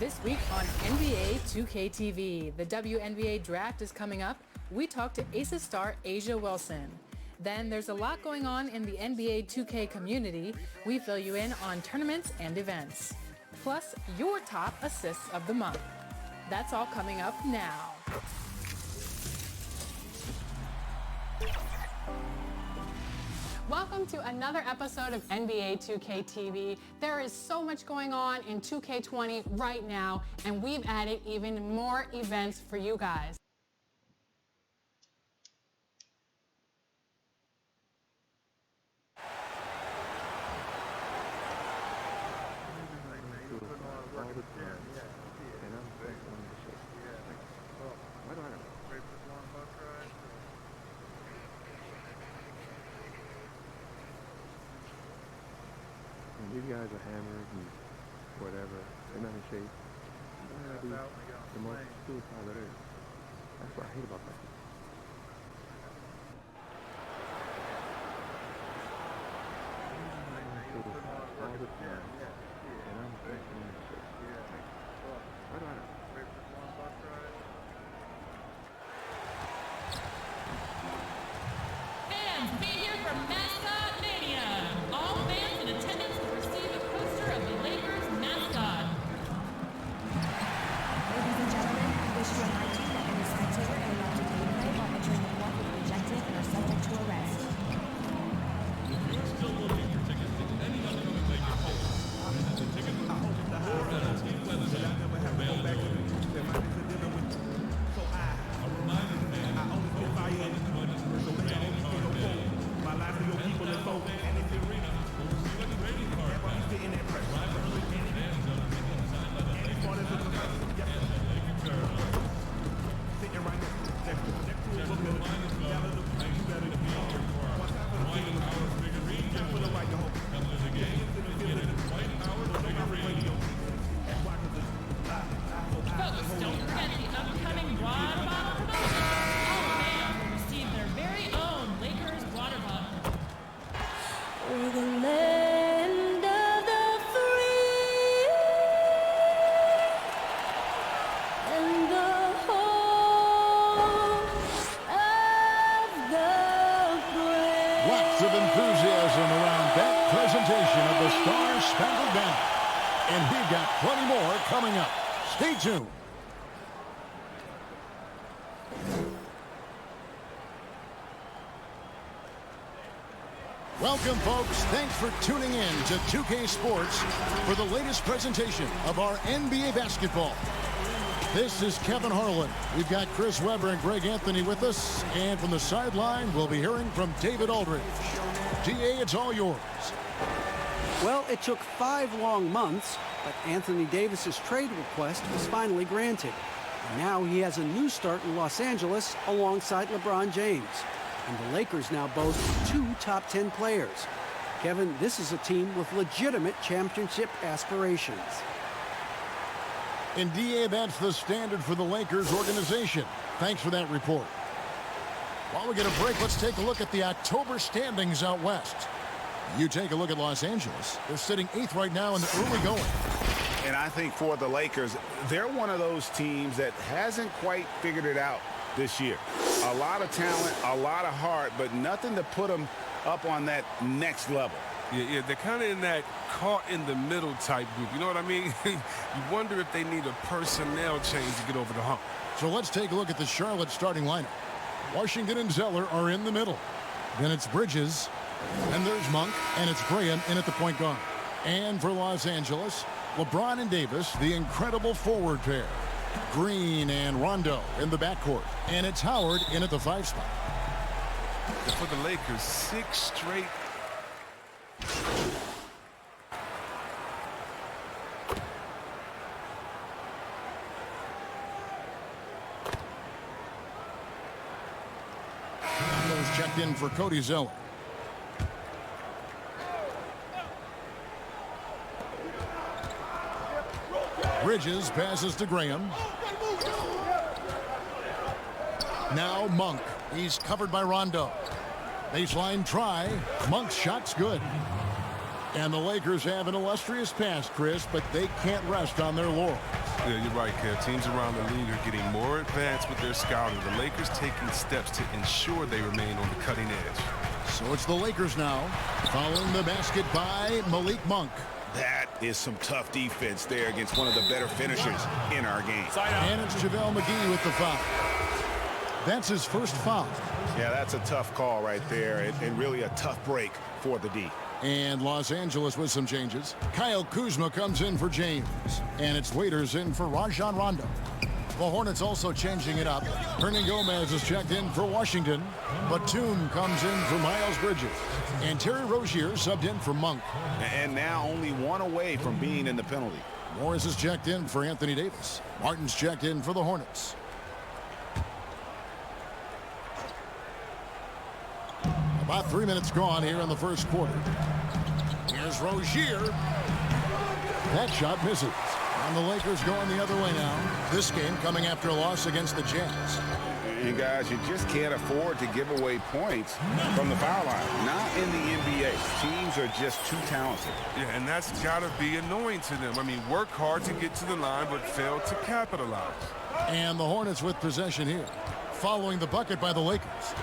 This week on NBA 2K TV, the WNBA draft is coming up. We talk to Aces star Asia Wilson. Then there's a lot going on in the NBA 2K community. We fill you in on tournaments and events. Plus, your top assists of the month. That's all coming up now. Welcome to another episode of NBA 2K TV. There is so much going on in 2K20 right now, and we've added even more events for you guys. These guys are hammered and whatever. They're not in shape. The most suicide there is. That's what I hate about that. All the time. And I'm thinking, why do I know? Fans, be here for Mascot Mania. All fans in attendance will receive a poster of the Lakers mascot. Ladies and gentlemen, we wish to remind you that any spectator interrupting gameplay while entering the court will be ejected and are subject to arrest. Still looking for tickets to any upcoming Lakers home. The ticket or team weather available. A reminder, fans, my life for your people is over. And if you're arena, we'll receive a trading card back. Drive early, fans on tickets signed by the Lakers. Sitting right next to a book. Thanks to be here for our White Power figurine giveaway. Come to the game and get a White Power figurine. Folks, don't forget the upcoming water bottle promotion. All fans will receive their very own Lakers water bottle. We're the land of the free and the home of the brave. Lots of enthusiasm around that presentation of the Star-Spangled Banner. And we've got plenty more coming up. Stay tuned. Welcome, folks. Thanks for tuning in to 2K Sports for the latest presentation of our NBA basketball. This is Kevin Harlan. We've got Chris Webber and Greg Anthony with us. And from the sideline, we'll be hearing from David Aldridge. DA, it's all yours. Well, it took 5 long months, but Anthony Davis's trade request was finally granted. And now he has a new start in Los Angeles alongside LeBron James. And the Lakers now boast 2 top 10 players. Kevin, this is a team with legitimate championship aspirations. And DA, that's the standard for the Lakers organization. Thanks for that report. While we get a break, let's take a look at the October standings out west. You take a look at Los Angeles. They're sitting 8th right now in the early going. And I think for the Lakers, they're one of those teams that hasn't quite figured it out this year. A lot of talent, a lot of heart, but nothing to put them up on that next level. Yeah, they're kind of in that caught in the middle type group. You know what I mean? You wonder if they need a personnel change to get over the hump. So let's take a look at the Charlotte starting lineup. Washington and Zeller are in the middle. Then it's Bridges. And there's Monk, and it's Graham in at the point guard. And for Los Angeles, LeBron and Davis, the incredible forward pair. Green and Rondo in the backcourt. And it's Howard in at the 5 spot. And for the Lakers, 6 straight. Rondo's checked in for Cody Zeller. Bridges passes to Graham. Now Monk. He's covered by Rondo. Baseline try. Monk's shot's good. And the Lakers have an illustrious past, Chris, but they can't rest on their laurels. Yeah, you're right, Kev. Teams around the league are getting more advanced with their scouting. The Lakers taking steps to ensure they remain on the cutting edge. So it's the Lakers now, following the basket by Malik Monk. That is some tough defense there against one of the better finishers in our game. And it's JaVale McGee with the foul. That's his first foul. Yeah, that's a tough call right there, and really a tough break for the D. And Los Angeles with some changes. Kyle Kuzma comes in for James. And it's Waiters in for Rajon Rondo. The Hornets also changing it up. Hernan Gomez is checked in for Washington. Batum comes in for Miles Bridges. And Terry Rozier subbed in for Monk. And now only one away from being in the penalty. Morris is checked in for Anthony Davis. Martin's checked in for the Hornets. About 3 minutes gone here in the first quarter. Here's Rozier. That shot misses. And the Lakers going the other way now. This game coming after a loss against the Jazz. And guys, you just can't afford to give away points from the foul line. Not in the NBA. Teams are just too talented. Yeah, and that's got to be annoying to them. I mean, work hard to get to the line, but fail to capitalize. And the Hornets with possession here, following the bucket by the Lakers.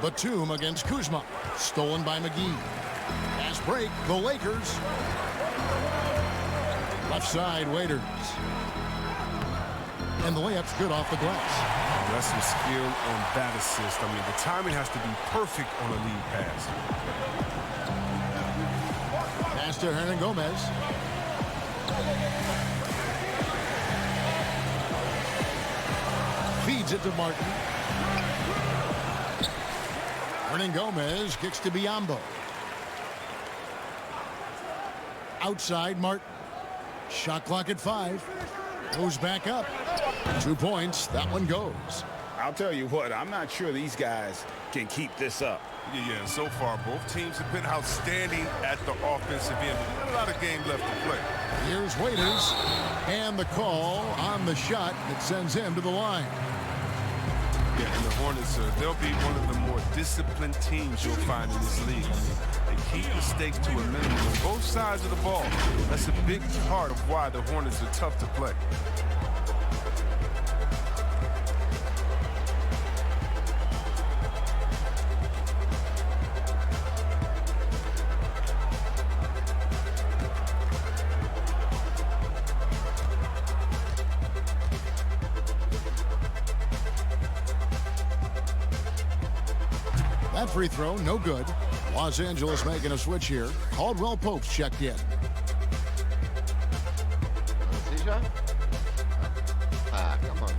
Batum against Kuzma. Stolen by McGee. Fast break, the Lakers. Left side, Waiters. And the layup's good off the glass. That's some skill on that assist. I mean, the timing has to be perfect on a lead pass. Pass to Hernan Gomez. Feeds it to Martin. Hernan Gomez kicks to Biyombo. Outside Martin. Shot clock at 5. Goes back up. 2 points. That one goes. I'll tell you what, I'm not sure these guys can keep this up. Yeah, so far both teams have been outstanding at the offensive end. Not a lot of game left to play. Here's Waiters. And the call on the shot that sends him to the line. Yeah, and the Hornets, they'll be one of the more disciplined teams you'll find in this league. I mean, they keep mistakes to a minimum on both sides of the ball. That's a big part of why the Hornets are tough to play. That free throw, no good. Los Angeles making a switch here. Caldwell Pope's checked in. C'est já? Ah, come on.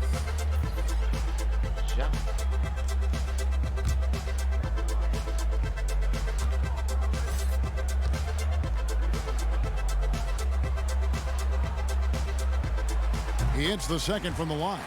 Já? He hits the second from the line.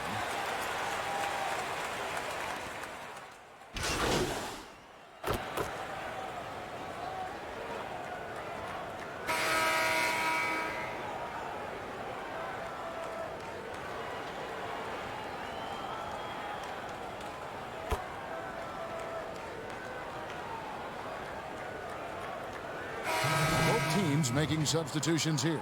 Both teams making substitutions here.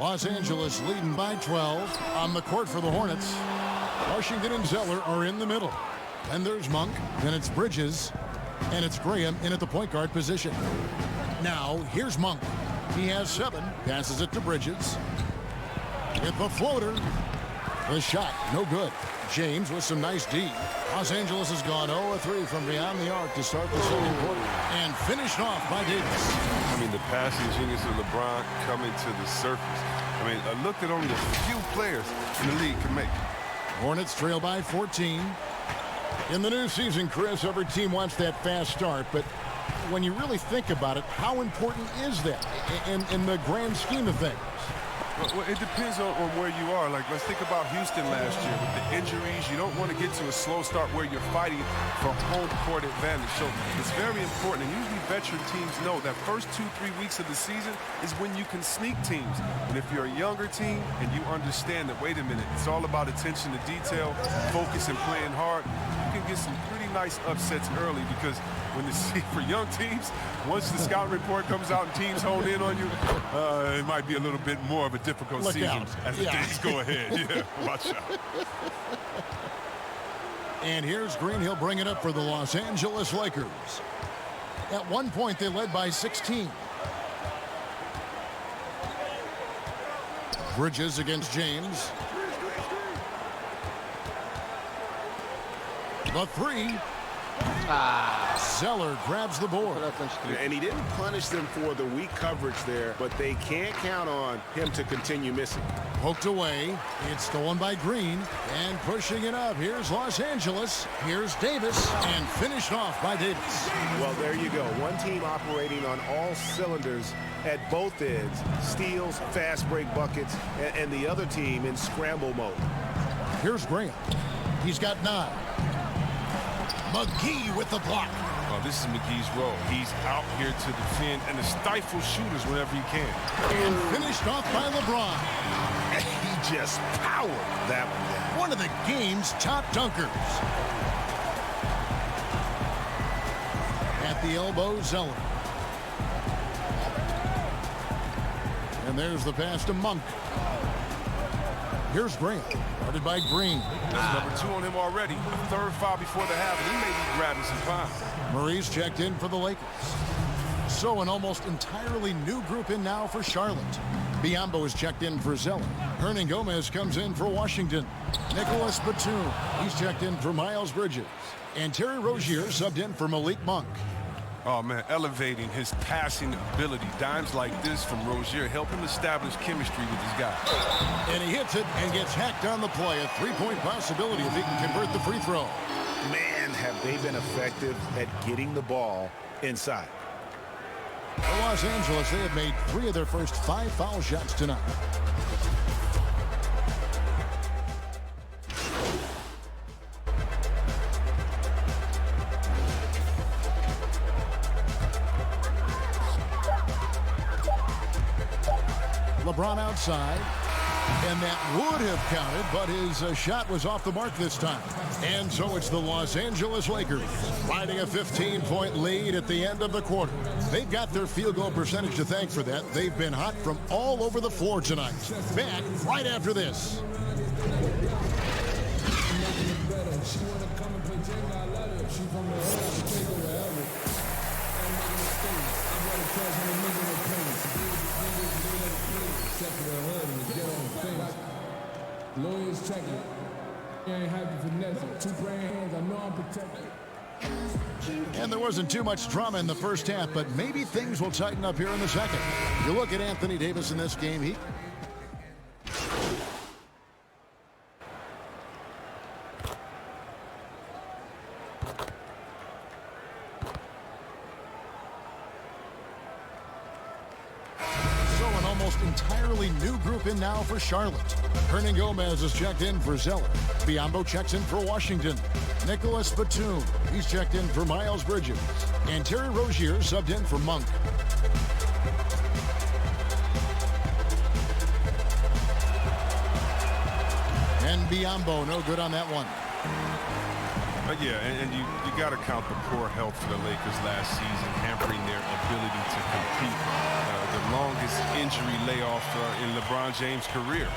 Los Angeles leading by 12 on the court for the Hornets. Washington and Zeller are in the middle. Then there's Monk, then it's Bridges, and it's Graham in at the point guard position. Now, here's Monk. He has 7, passes it to Bridges. With the floater. The shot, no good. James with some nice D. Los Angeles has gone 0-3 from beyond the arc to start the second quarter. And finished off by Davis. I mean, the passing genius of LeBron coming to the surface. I mean, a look that only a few players in the league can make. Hornets trail by 14. In the new season, Chris, every team wants that fast start, but when you really think about it, how important is that in the grand scheme of things? Well, it depends on where you are. Like, let's think about Houston last year with the injuries. You don't want to get to a slow start where you're fighting for home court advantage. So it's very important. And usually veteran teams know that first 2-3 weeks of the season is when you can sneak teams. And if you're a younger team and you understand that, wait a minute, it's all about attention to detail, focus, and playing hard, you can get some pretty nice upsets early because when for young teams, once the scouting report comes out and teams hone in on you, it might be a little bit more of a difficult season as the days go ahead. Yeah, watch out. And here's Green. He'll bring it up for the Los Angeles Lakers. At one point, they led by 16. Bridges against James. The three. Zeller grabs the board. And he didn't punish them for the weak coverage there, but they can't count on him to continue missing. Poked away. It's stolen by Green. And pushing it up. Here's Los Angeles. Here's Davis. And finished off by Davis. Well, there you go. One team operating on all cylinders at both ends. Steals, fast break buckets, and the other team in scramble mode. Here's Graham. He's got 9. McGee with the block. Oh, this is McGee's role. He's out here to defend and to stifle shooters whenever he can. And finished off by LeBron. He just powered that one down. One of the game's top dunkers. At the elbow, Zeller. And there's the pass to Monk. Here's Graham, guarded by Green. That's number 2 on him already. A third foul before the half, and he may be grabbing some fouls. Murray's checked in for the Lakers. So an almost entirely new group in now for Charlotte. Biyombo is checked in for Zeller. Hernan Gomez comes in for Washington. Nicholas Batum, he's checked in for Miles Bridges. And Terry Rozier subbed in for Malik Monk. Oh, man, elevating his passing ability. Dimes like this from Rozier help him establish chemistry with his guys. And he hits it and gets hacked on the play. A 3-point possibility if he can convert the free throw. Man, have they been effective at getting the ball inside. For Los Angeles, they have made 3 of their first 5 foul shots tonight. LeBron outside, and that would have counted, but his shot was off the mark this time. And so it's the Los Angeles Lakers riding a 15-point lead at the end of the quarter. They've got their field goal percentage to thank for that. They've been hot from all over the floor tonight. Back right after this. Lawyers check it. You ain't happy finesse it. 2 brain hands, I know I'm protected. And there wasn't too much drama in the first half, but maybe things will tighten up here in the second. You look at Anthony Davis in this game, he... entirely new group in now for Charlotte. Hernan Gomez is checked in for Zeller. Biyombo checks in for Washington. Nicholas Batum, he's checked in for Miles Bridges. And Terry Rozier subbed in for Monk. And Biyombo, no good on that one. Yeah, and you got to count the poor health for the Lakers last season, hampering their ability to compete. The longest injury layoff in LeBron James' career.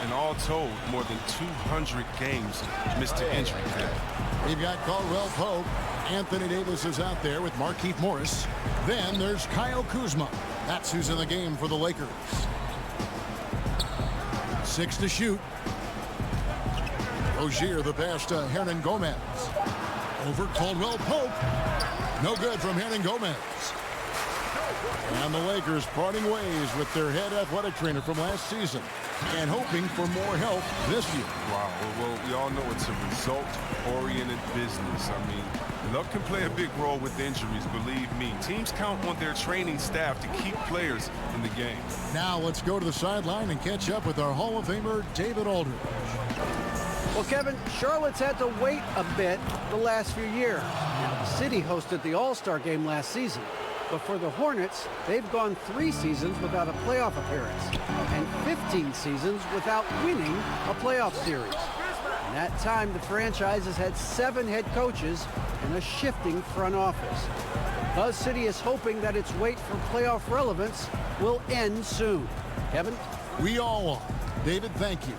And all told, more than 200 games missed to injury. We've got Caldwell Pope. Anthony Davis is out there with Markieff Morris. Then there's Kyle Kuzma. That's who's in the game for the Lakers. 6 to shoot. Rozier, the pass to Hernan Gomez. Over Caldwell Pope. No good from Hernan Gomez. And the Lakers parting ways with their head athletic trainer from last season and hoping for more help this year. Wow, well, we all know it's a result-oriented business. I mean, luck can play a big role with injuries, believe me. Teams count on their training staff to keep players in the game. Now let's go to the sideline and catch up with our Hall of Famer, David Aldridge. Well, Kevin, Charlotte's had to wait a bit the last few years. Now, the city hosted the All-Star game last season. But for the Hornets, they've gone 3 seasons without a playoff appearance and 15 seasons without winning a playoff series. In that time, the franchise has had 7 head coaches and a shifting front office. The Buzz City is hoping that its wait for playoff relevance will end soon. Kevin? We all are. David, thank you.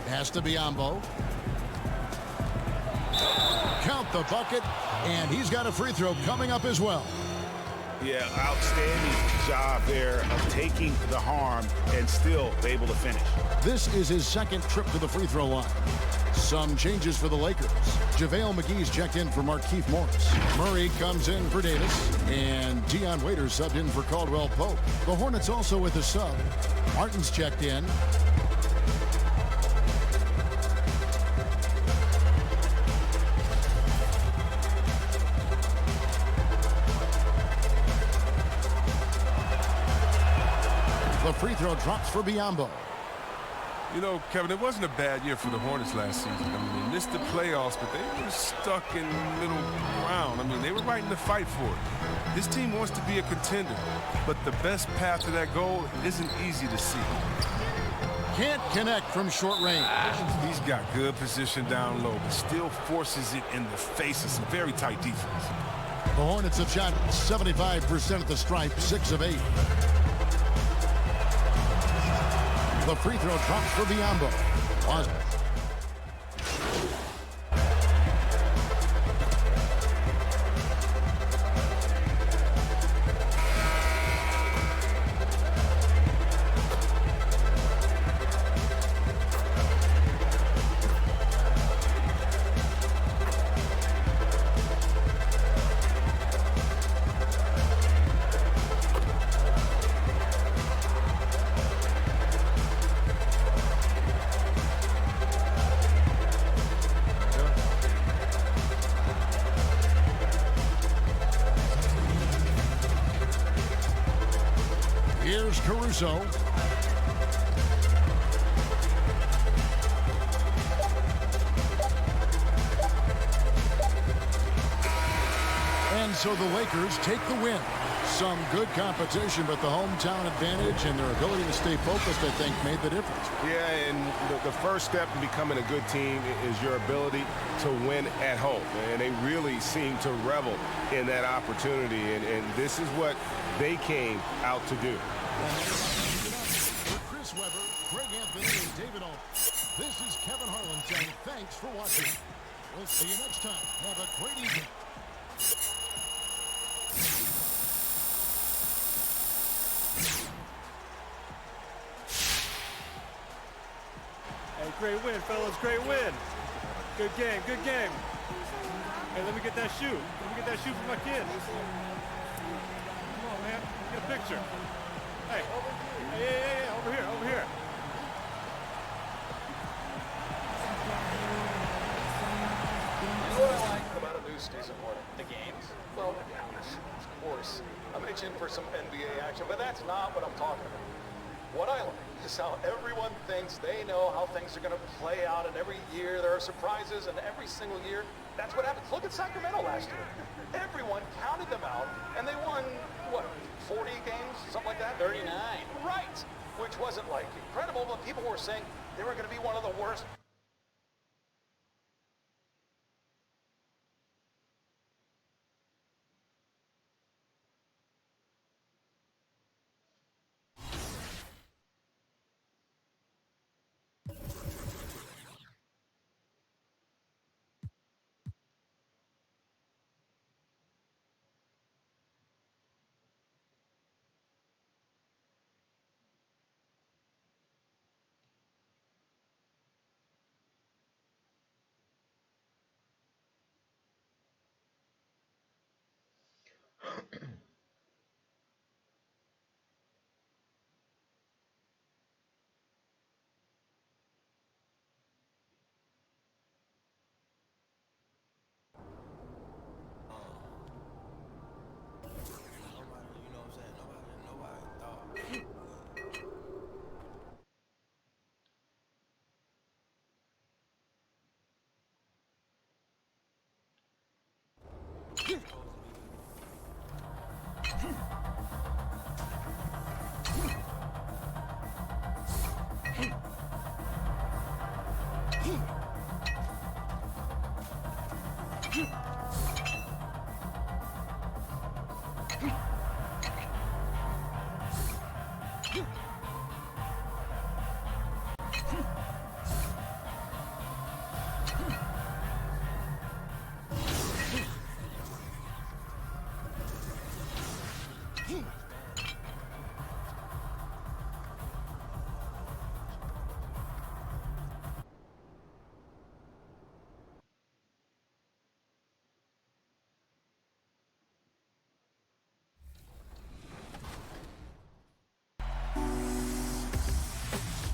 Pass to Biombo. Count the bucket, and he's got a free throw coming up as well. Yeah, outstanding job there of taking the harm and still able to finish. This is his second trip to the free throw line. Some changes for the Lakers. JaVale McGee's checked in for Markieff Morris. Murray comes in for Davis, and Dion Waiters subbed in for Caldwell Pope. The Hornets also with a sub. Martin's checked in. The free throw drops for Biombo. You know, Kevin, it wasn't a bad year for the Hornets last season. I mean, they missed the playoffs, but they were stuck in middle ground. I mean, they were right in the fight for it. This team wants to be a contender, but the best path to that goal isn't easy to see. Can't connect from short range. He's got good position down low, but still forces it in the face of some very tight defense. The Hornets have shot 75% at the stripe, 6 of 8. The free throw drops for Biombo. Here's Caruso. And so the Lakers take the win. Some good competition, but the hometown advantage and their ability to stay focused, I think, made the difference. Yeah, and the first step in becoming a good team is your ability to win at home. And they really seem to revel in that opportunity, and this is what they came out to do. For Chris Webber, Greg Anthony, and David Alden, this is Kevin Harlan saying thanks for watching. We'll see you next time. Have a great evening. Hey, great win, fellas, great win. Good game, good game. Hey, let me get that shoe. Let me get that shoe for my kid. Come on, man, get a picture. Hey, hey, over here, over here. You know what I like about a news season morning? The games? Well, yeah, of course. I'm itching for some NBA action, but that's not what I'm talking about. What I like is how everyone thinks they know how things are going to play out, and every year there are surprises, and every single year, that's what happens. Look at Sacramento last year. Everyone counted them out, and they won, what, 40 games, something like that? 39. Right, which wasn't, like, incredible, but people were saying they were going to be one of the worst.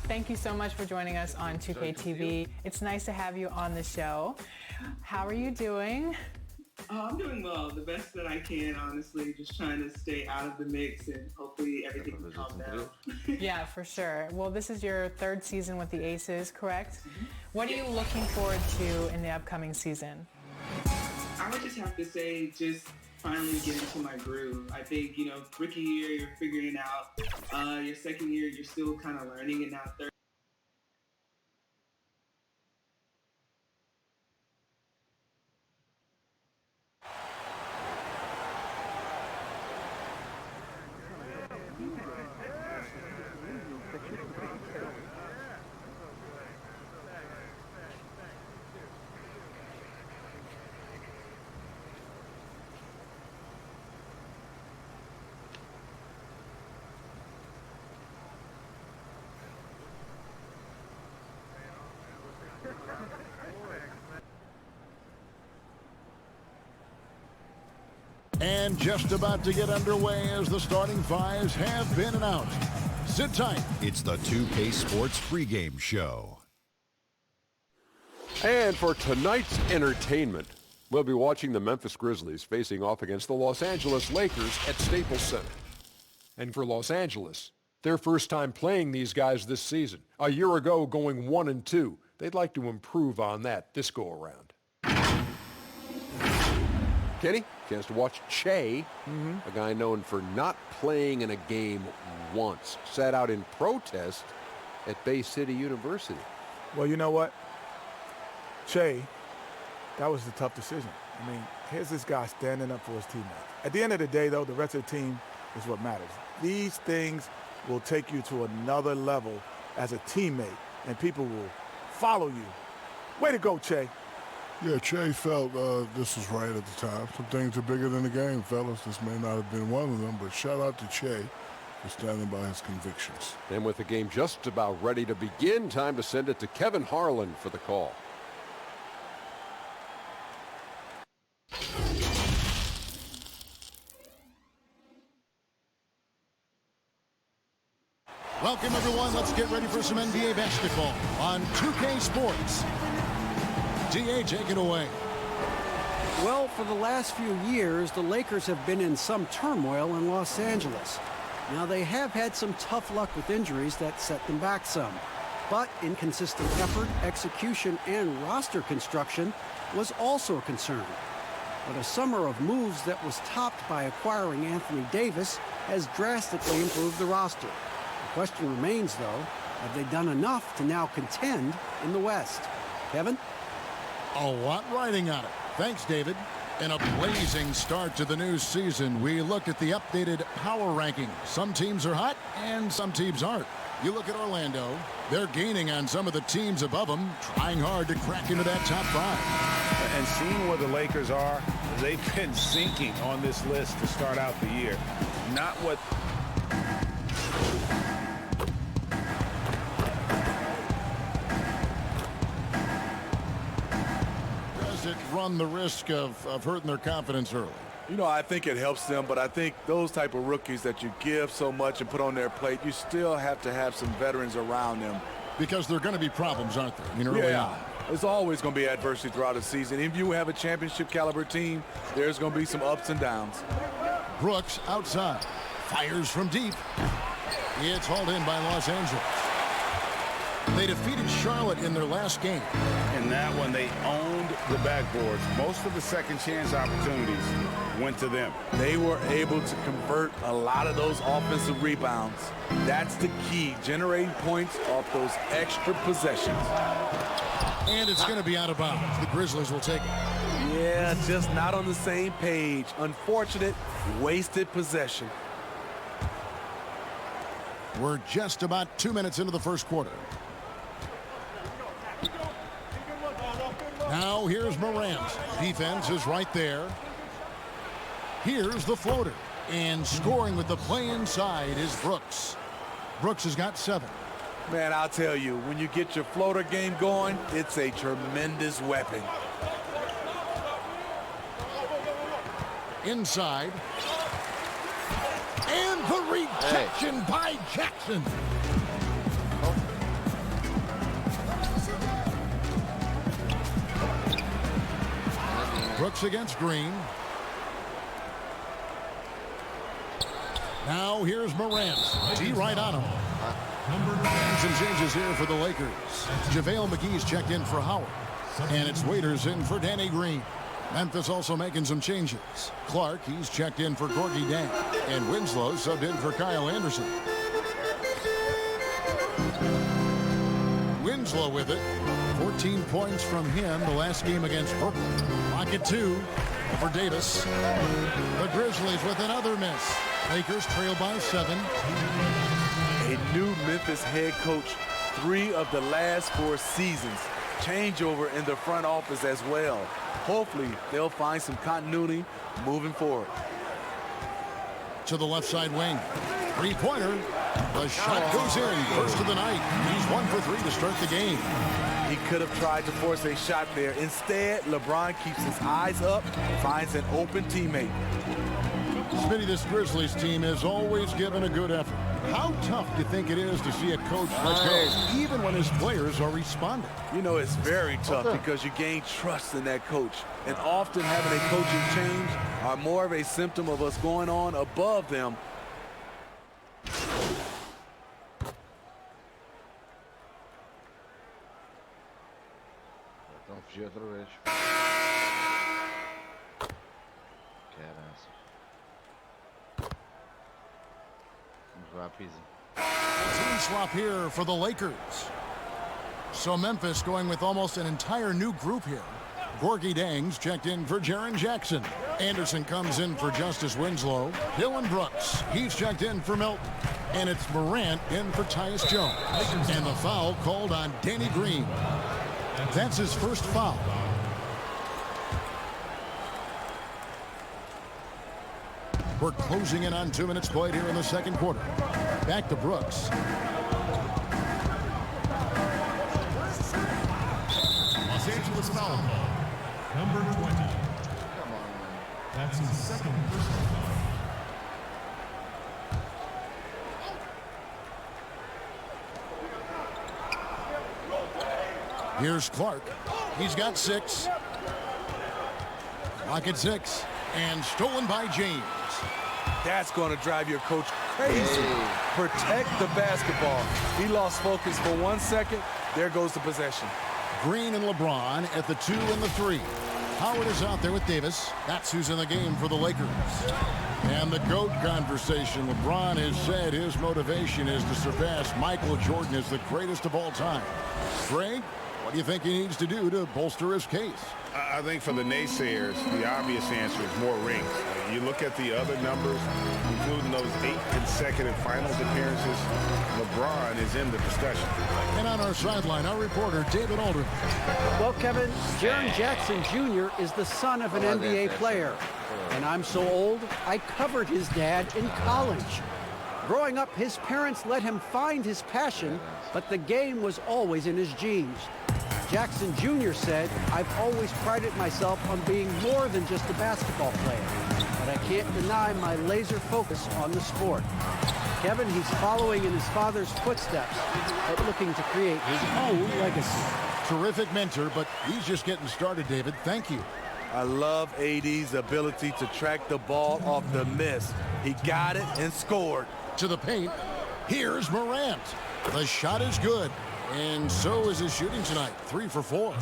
Thank you so much for joining us on 2K TV. It's nice to have you on the show. How are you doing? I'm doing well, the best that I can, honestly. Just trying to stay out of the mix and hopefully everything can calm down. Yeah, for sure. Well, this is your third season with the Aces, correct? What are you looking forward to in the upcoming season? I would just have to say, just finally get into my groove. I think, rookie year, you're figuring it out. Your second year, you're still kind of learning, and now third. And just about to get underway as the starting fives have been announced. Sit tight. It's the 2K Sports pregame show. And for tonight's entertainment, we'll be watching the Memphis Grizzlies facing off against the Los Angeles Lakers at Staples Center. And for Los Angeles, their first time playing these guys this season. A year ago, going 1-2. They'd like to improve on that this go-around. Kenny, chance to watch Che, a guy known for not playing in a game once, sat out in protest at Bay City University. Well, you know what? Che, that was a tough decision. I mean, here's this guy standing up for his teammates. At the end of the day, though, the rest of the team is what matters. These things will take you to another level as a teammate, and people will follow you. Way to go, Che. Yeah, Che felt this was right at the time. Some things are bigger than the game, fellas. This may not have been one of them, but shout out to Che for standing by his convictions. And with the game just about ready to begin, time to send it to Kevin Harlan for the call. Welcome, everyone. Let's get ready for some NBA basketball on 2K Sports. DA, take it away. Well, for the last few years, the Lakers have been in some turmoil in Los Angeles. Now, they have had some tough luck with injuries that set them back some. But inconsistent effort, execution, and roster construction was also a concern. But a summer of moves that was topped by acquiring Anthony Davis has drastically improved the roster. The question remains, though, have they done enough to now contend in the West? Kevin? A lot riding on it. Thanks, David. In a blazing start to the new season, we look at the updated power rankings. Some teams are hot and some teams aren't. You look at Orlando, they're gaining on some of the teams above them, trying hard to crack into that top five. And seeing where the Lakers are, they've been sinking on this list to start out the year. Not what... Run the risk of hurting their confidence early? You know, I think it helps them, but I think those type of rookies that you give so much and put on their plate, you still have to have some veterans around them. Because there are going to be problems, aren't there? I mean, early on. There's always going to be adversity throughout the season. If you have a championship caliber team, there's going to be some ups and downs. Brooks outside. Fires from deep. It's hauled in by Los Angeles. They defeated Charlotte in their last game. In that one, they owned the backboards. Most of the second chance opportunities went to them. They were able to convert a lot of those offensive rebounds. That's the key, generating points off those extra possessions. And it's going to be out of bounds. The Grizzlies will take it. Yeah, just not on the same page. Unfortunate, wasted possession. We're just about 2 minutes into the first quarter. Now here's Morant. Defense is right there. Here's the floater. And scoring with the play inside is Brooks. Brooks has got 7. Man, I'll tell you, when you get your floater game going, it's a tremendous weapon. Inside. And the rejection by Jackson. Brooks against Green. Now here's Morant. D right on him. And some changes here for the Lakers. JaVale McGee's checked in for Howard. And it's Waiters in for Danny Green. Memphis also making some changes. Clark, he's checked in for Gorgie Dang. And Winslow subbed in for Kyle Anderson. Winslow with it. 14 points from him the last game against Brooklyn. Pocket 2 for Davis. The Grizzlies with another miss. Lakers trail by 7. A new Memphis head coach, 3 of the last 4 seasons. Changeover in the front office as well. Hopefully, they'll find some continuity moving forward. To the left side wing. 3-pointer. The shot goes in. First of the night. He's 1 for 3 to start the game. He could have tried to force a shot there. Instead, LeBron keeps his eyes up, finds an open teammate. Smitty, this Grizzlies team has always given a good effort. How tough do you think it is to see a coach let go, even when his players are responding? You know, it's very tough because you gain trust in that coach. And often having a coaching change are more of a symptom of us going on above them. Então fugi outra vez. Caraças. Vamos lá, Pizzi. Team swap here for the Lakers. So Memphis going with almost an entire new group here. Gorgie Dang's checked in for Jaren Jackson. Anderson comes in for Justice Winslow. Dylan Brooks, he's checked in for Milton. And it's Morant in for Tyus Jones. And the foul called on Danny Green. That's his first foul. We're closing in on 2 minutes played here in the second quarter. Back to Brooks. Los Angeles foul ball. Number 20. Come on, man. That's his second personal foul. Here's Clark. He's got 6. Pocket 6. And stolen by James. That's going to drive your coach crazy. Protect the basketball. He lost focus for 1 second. There goes the possession. Green and LeBron at the 2 and the 3. Howard is out there with Davis. That's who's in the game for the Lakers. And the GOAT conversation. LeBron has said his motivation is to surpass Michael Jordan as the greatest of all time. Greg, what do you think he needs to do to bolster his case? I think for the naysayers, the obvious answer is more rings. You look at the other numbers, including those 8 consecutive finals appearances, LeBron is in the discussion. And on our sideline, our reporter, David Aldrin. Well, Kevin, Jaren Jackson Jr. is the son of an NBA player. And I'm so old, I covered his dad in college. Growing up, his parents let him find his passion, but the game was always in his genes. Jackson Jr. said, "I've always prided myself on being more than just a basketball player, but I can't deny my laser focus on the sport." Kevin, he's following in his father's footsteps, but looking to create his own legacy. Terrific mentor, but he's just getting started, David. Thank you. I love AD's ability to track the ball off the miss. He got it and scored. To the paint, here's Morant. The shot is good. And so is his shooting tonight, 3 for 4.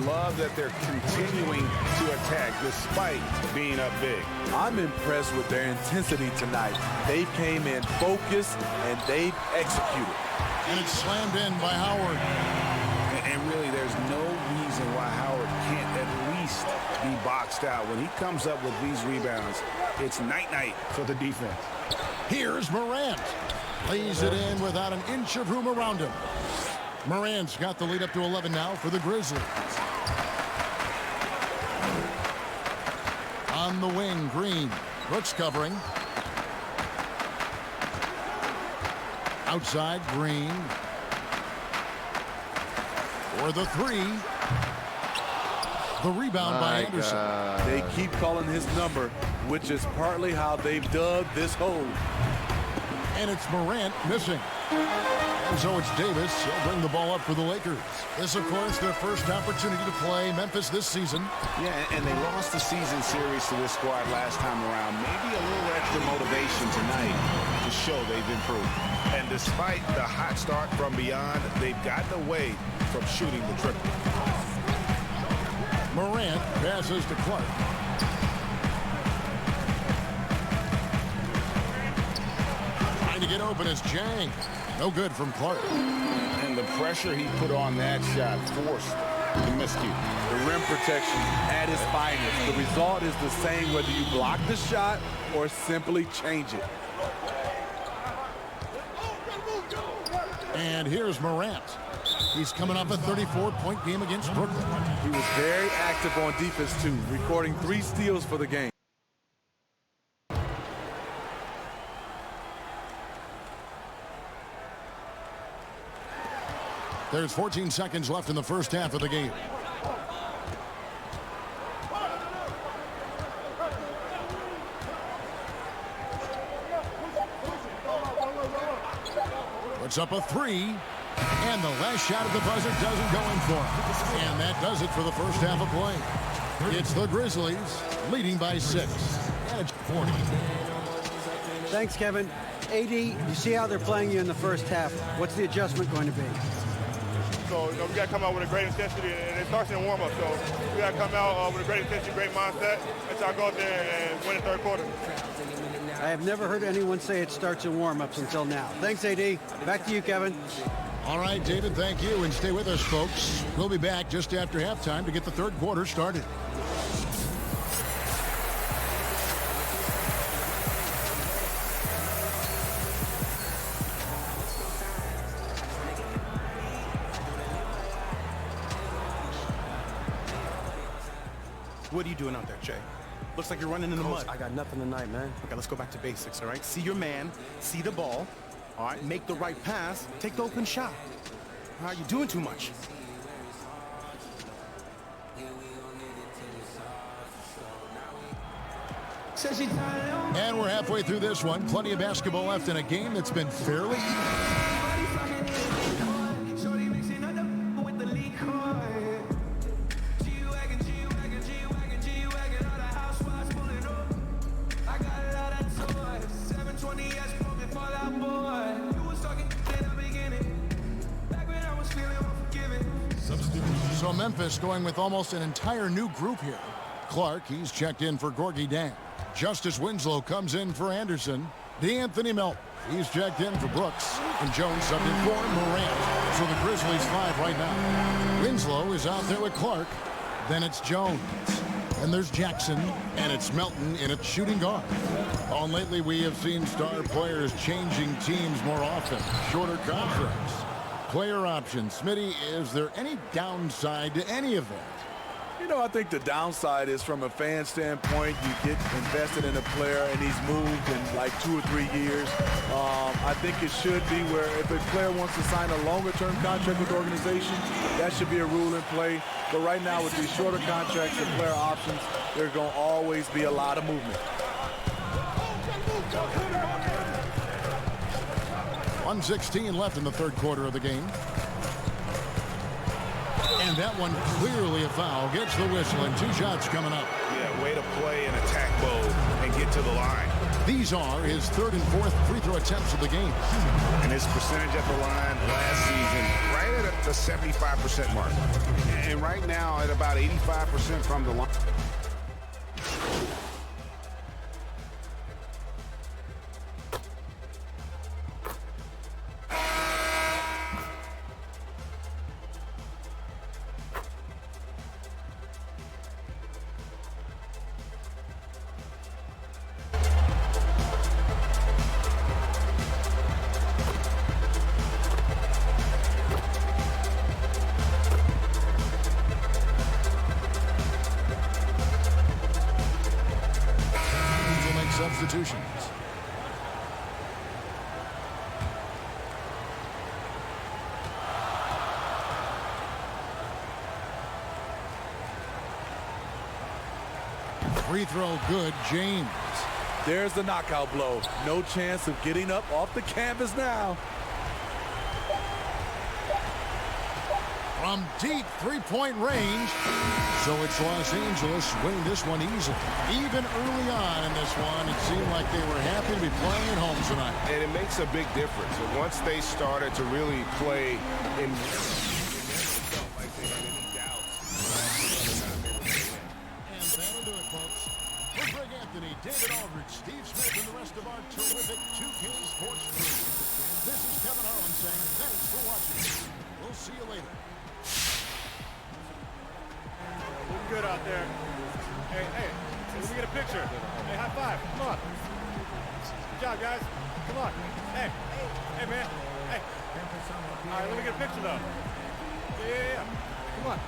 Love that they're continuing to attack despite being up big. I'm impressed with their intensity tonight. They came in focused and they've executed. And it's slammed in by Howard. And really, there's no be boxed out. When he comes up with these rebounds, it's night-night for the defense. Here's Morant. Lays it in without an inch of room around him. Morant's got the lead up to 11 now for the Grizzlies. On the wing, Green. Brooks covering. Outside, Green. For the three. The rebound by Anderson. They keep calling his number, which is partly how they've dug this hole. And it's Morant missing. And so it's Davis. He'll bring the ball up for the Lakers. This, of course, their first opportunity to play Memphis this season. Yeah, and they lost the season series to this squad last time around. Maybe a little extra motivation tonight to show they've improved. And despite the hot start from beyond, they've gotten away from shooting the triple. Morant passes to Clark. Trying to get open is Jang. No good from Clark. And the pressure he put on that shot forced the miscue. The rim protection at its finest. The result is the same whether you block the shot or simply change it. And here's Morant. He's coming off a 34-point game against Brooklyn. He was very active on defense, too, recording 3 steals for the game. There's 14 seconds left in the first half of the game. Puts up a three. And the last shot at the buzzer doesn't go in for him. And that does it for the first half of play. It's the Grizzlies leading by 6. And it's 40. Thanks, Kevin. AD, you see how they're playing you in the first half. What's the adjustment going to be? So, we got to come out with a great intensity, and it starts in warm-up. So, we got to come out with a great intensity, great mindset, and try to go out there and win the third quarter. I have never heard anyone say it starts in warm-ups until now. Thanks, AD. Back to you, Kevin. All right, David, thank you. And stay with us, folks. We'll be back just after halftime to get the third quarter started. What are you doing out there, Jay? Looks like you're running in the mud. I got nothing tonight, man. Okay, let's go back to basics, all right? See your man, see the ball, all right? Make the right pass, take the open shot. All right, you're doing too much. And we're halfway through this one. Plenty of basketball left in a game that's been fairly... So Memphis going with almost an entire new group here. Clark, he's checked in for Gorgie Dang. Justice Winslow comes in for Anderson. DeAnthony Melton, he's checked in for Brooks. And Jones subbed in for Morant. So the Grizzlies 5 right now. Winslow is out there with Clark. Then it's Jones. And there's Jackson. And it's Melton in at shooting guard. On lately, we have seen star players changing teams more often. Shorter contracts. Player options. Smitty, is there any downside to any of that? You know, I think the downside is from a fan standpoint, you get invested in a player and he's moved in like 2 or 3 years. I think it should be where if a player wants to sign a longer-term contract with the organization, that should be a rule in play. But right now with these shorter contracts and player options, there's going to always be a lot of movement. 1:16 left in the third quarter of the game. And that one clearly a foul. Gets the whistle and 2 shots coming up. Yeah, way to play an attack mode and get to the line. These are his 3rd and 4th free throw attempts of the game. And his percentage at the line last season, right at the 75% mark. And right now at about 85% from the line. substitutions. Free throw good, James. There's the knockout blow. No chance of getting up off the canvas now. From deep three-point range. So it's Los Angeles winning this one easily. Even early on in this one, it seemed like they were happy to be playing at home tonight. And it makes a big difference. And once they started to really play in... David Aldridge, Steve Smith, and the rest of our terrific 2K Sports crew. This is Kevin Harlan saying thanks for watching. We'll see you later. Looking good out there. Hey, let me get a picture. Hey, high five. Come on. Good job, guys. Come on. Hey, man. Hey. All right, let me get a picture, though. Yeah. Come on.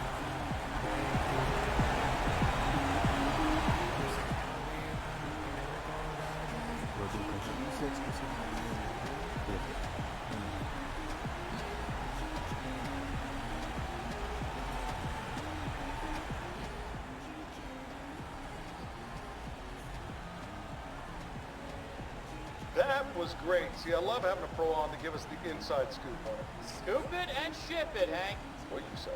That was great. See, I love having a pro on to give us the inside scoop on it. Scoop it and ship it, Hank. What you say?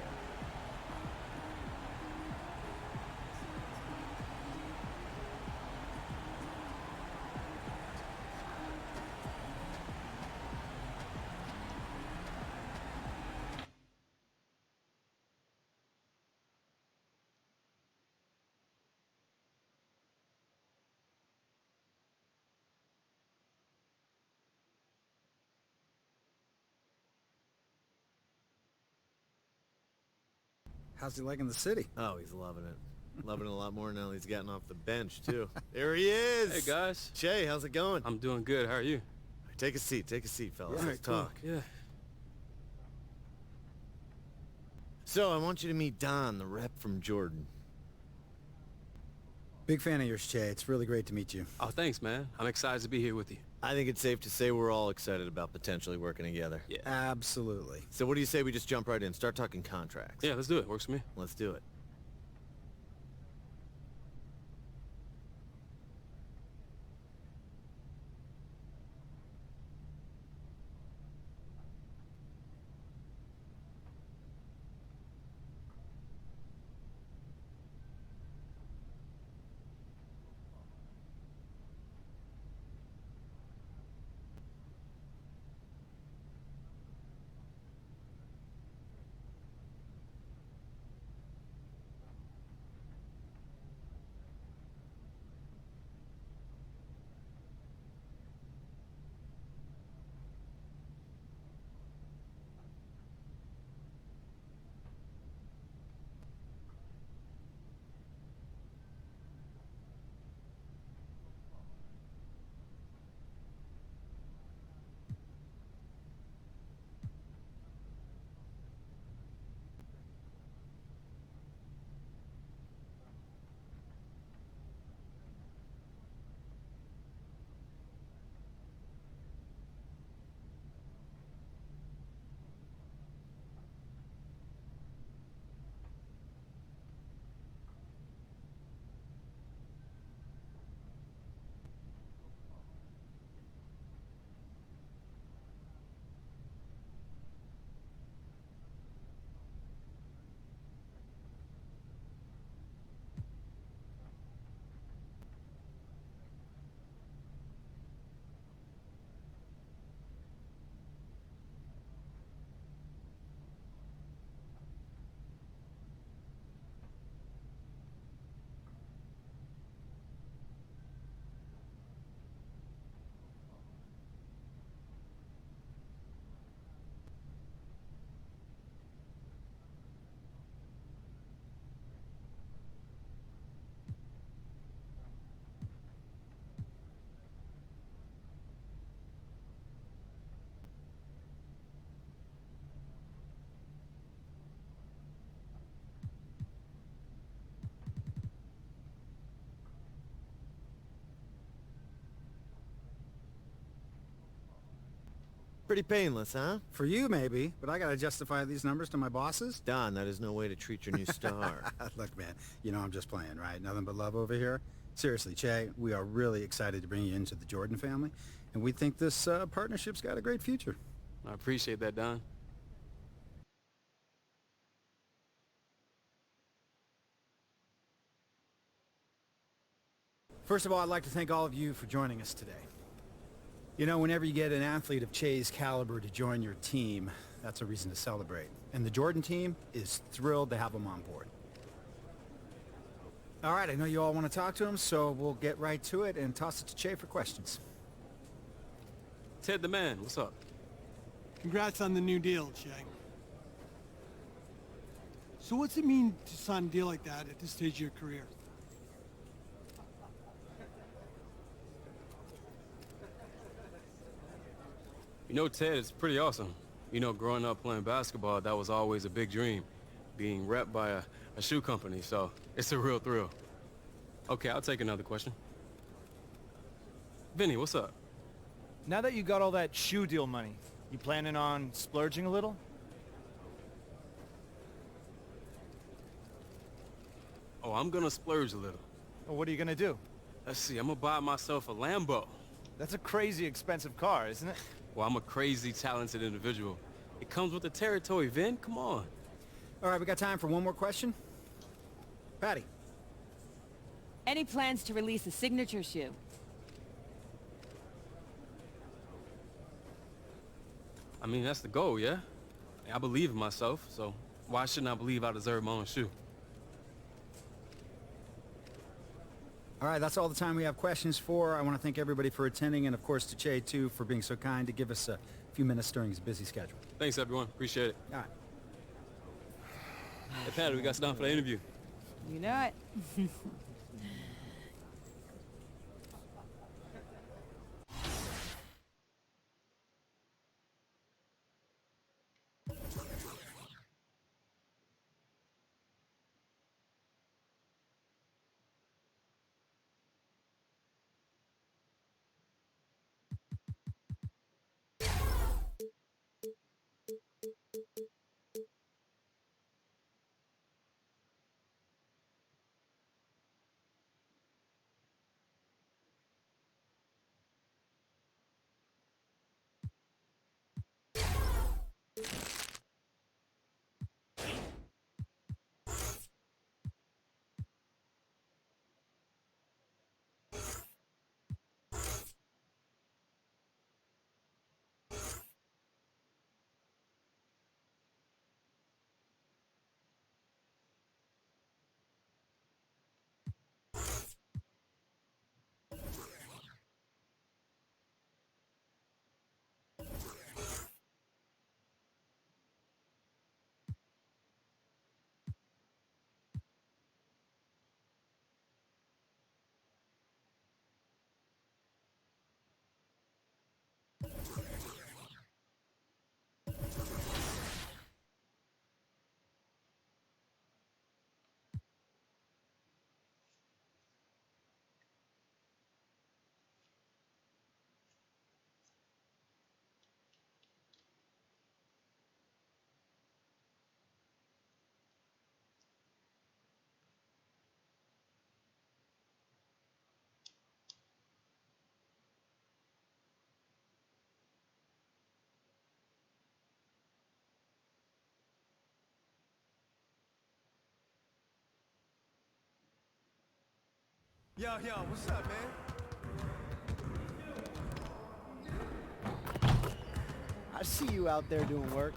How's he liking the city? Oh, he's loving it. Loving it a lot more now he's gotten off the bench, too. There he is. Hey, guys. Che, how's it going? I'm doing good. How are you? Take a seat, fellas. Yeah, Let's cool. talk. Yeah. So, I want you to meet Don, the rep from Jordan. Big fan of yours, Che. It's really great to meet you. Oh, thanks, man. I'm excited to be here with you. I think it's safe to say we're all excited about potentially working together. Yeah. Absolutely. So what do you say we just jump right in, start talking contracts? Yeah, let's do it. Works for me. Let's do it. Pretty painless, huh? For you, maybe, but I gotta justify these numbers to my bosses. Don, that is no way to treat your new star. Look, man, you know I'm just playing, right? Nothing but love over here. Seriously, Che, we are really excited to bring you into the Jordan family, and we think this partnership's got a great future. I appreciate that, Don. First of all, I'd like to thank all of you for joining us today. You know, whenever you get an athlete of Che's caliber to join your team, that's a reason to celebrate. And the Jordan team is thrilled to have him on board. All right, I know you all want to talk to him, so we'll get right to it and toss it to Che for questions. Ted the man, what's up? Congrats on the new deal, Che. So what's it mean to sign a deal like that at this stage of your career? You know, Ted, it's pretty awesome. You know, growing up playing basketball, that was always a big dream. Being repped by a shoe company, so it's a real thrill. Okay, I'll take another question. Vinny, what's up? Now that you got all that shoe deal money, you planning on splurging a little? Oh, I'm gonna splurge a little. Well, what are you gonna do? Let's see, I'm gonna buy myself a Lambo. That's a crazy expensive car, isn't it? Well, I'm a crazy talented individual. It comes with the territory, Vin, come on. All right, we got time for one more question. Patty. Any plans to release a signature shoe? I mean, that's the goal, yeah? I believe in myself, so why shouldn't I believe I deserve my own shoe? All right, that's all the time we have questions for. I want to thank everybody for attending, and of course to Che, too, for being so kind to give us a few minutes during his busy schedule. Thanks, everyone. Appreciate it. All right. Hey, Patty, we got stuff for the interview. You know it. Yo, what's up, man? I see you out there doing work.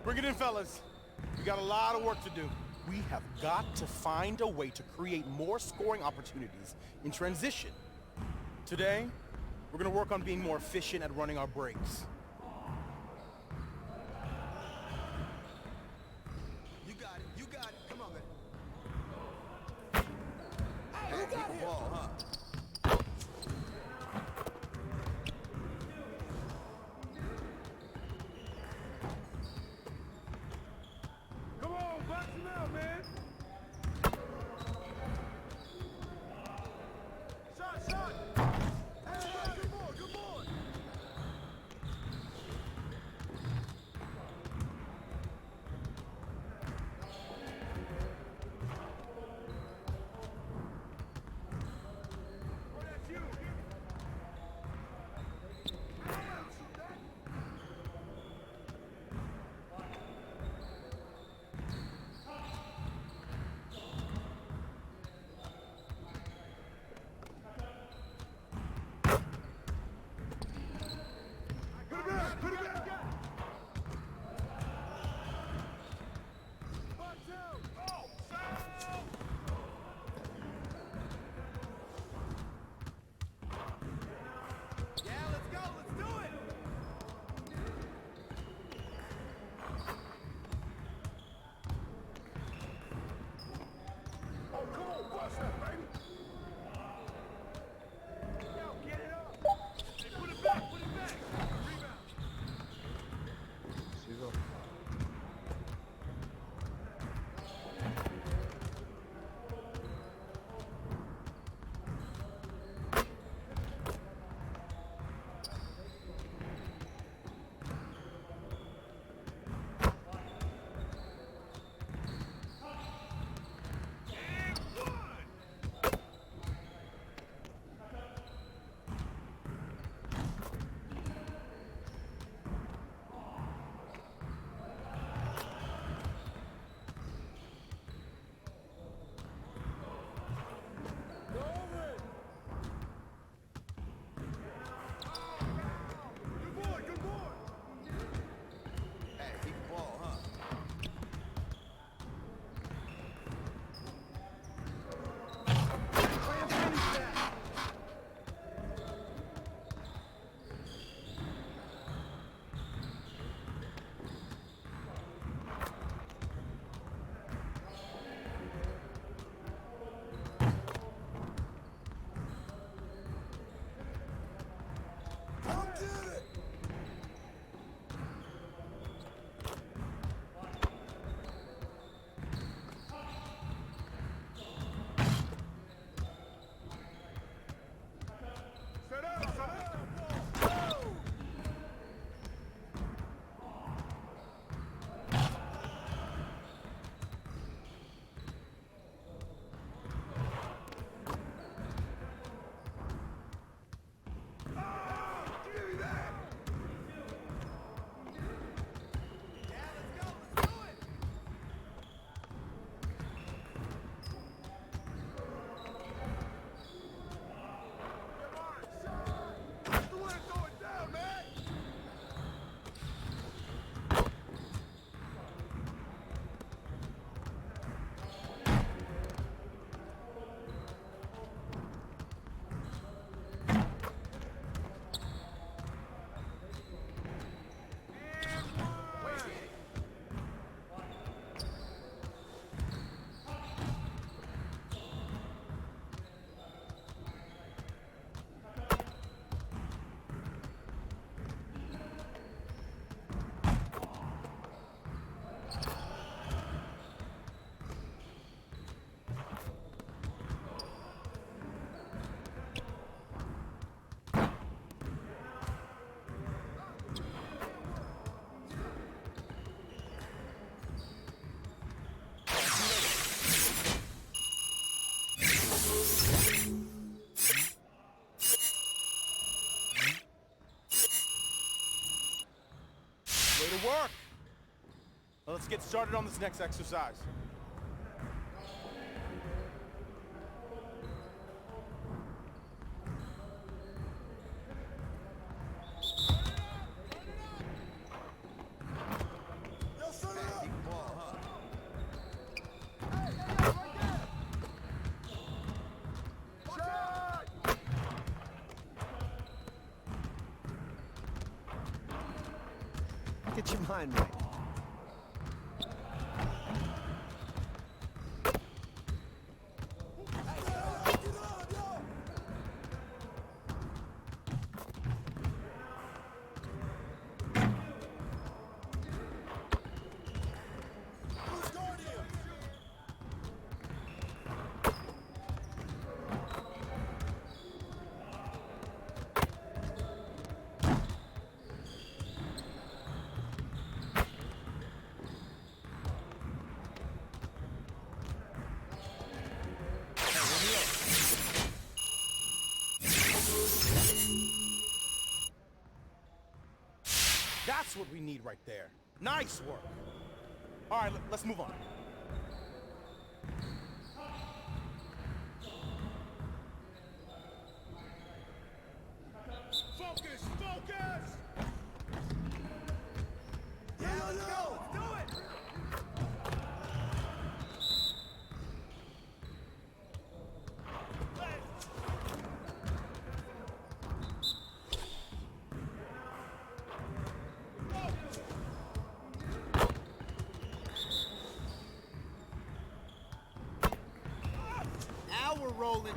Bring it in, fellas. We got a lot of work to do. We have got to find a way to create more scoring opportunities in transition. Today, we're going to work on being more efficient at running our breaks. Good work. Well, let's get started on this next exercise. Get your mind right. That's what we need right there. Nice work. All right, let's move on. Focus, focus! Yeah, let's go. Let's do it. Now we're rolling.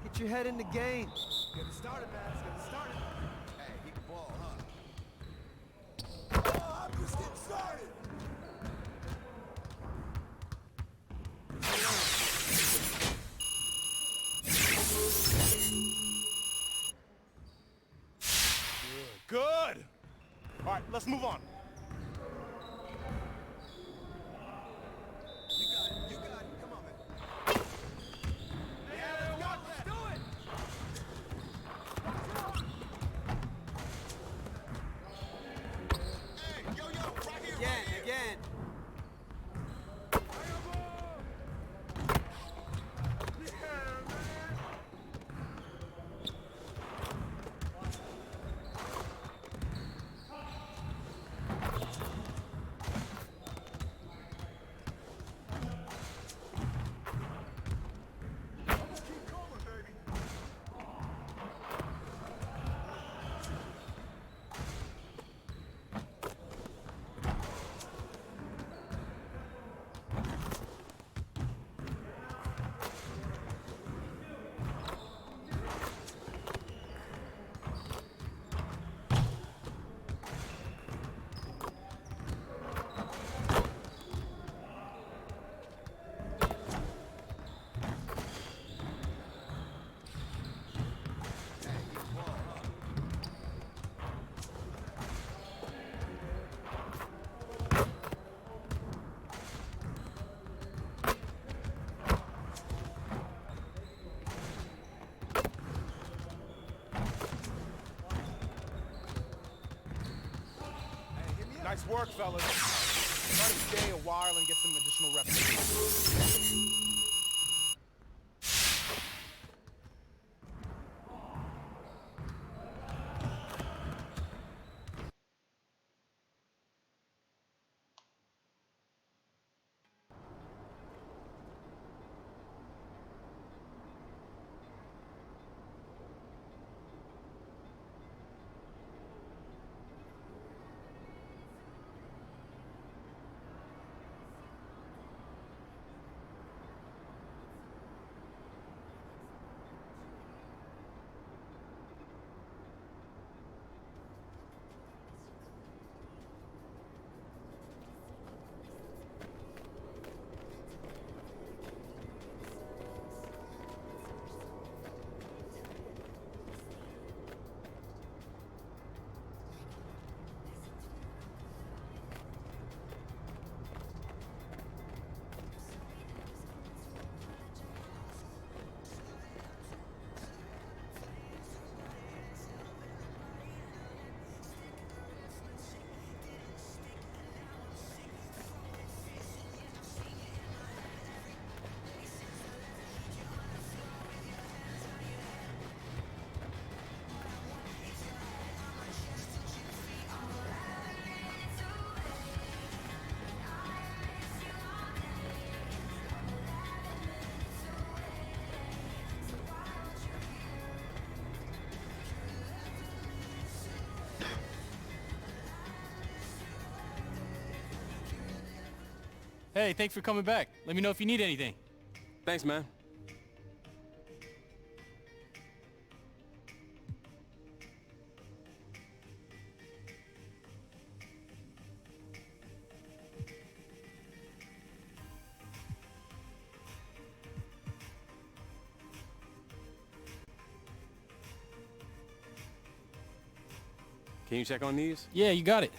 Get your head in the game. Get it started, man. Let's get it started. Hey, he can ball, huh? Oh, I'm just getting started. Good. All right, let's move on. You got it. Come on, man. Yeah, let's do it. Hey, yo, right here. Again. Nice work, fellas. Try to stay a while and get some additional reps. Hey, thanks for coming back. Let me know if you need anything. Thanks, man. Can you check on these? Yeah, you got it.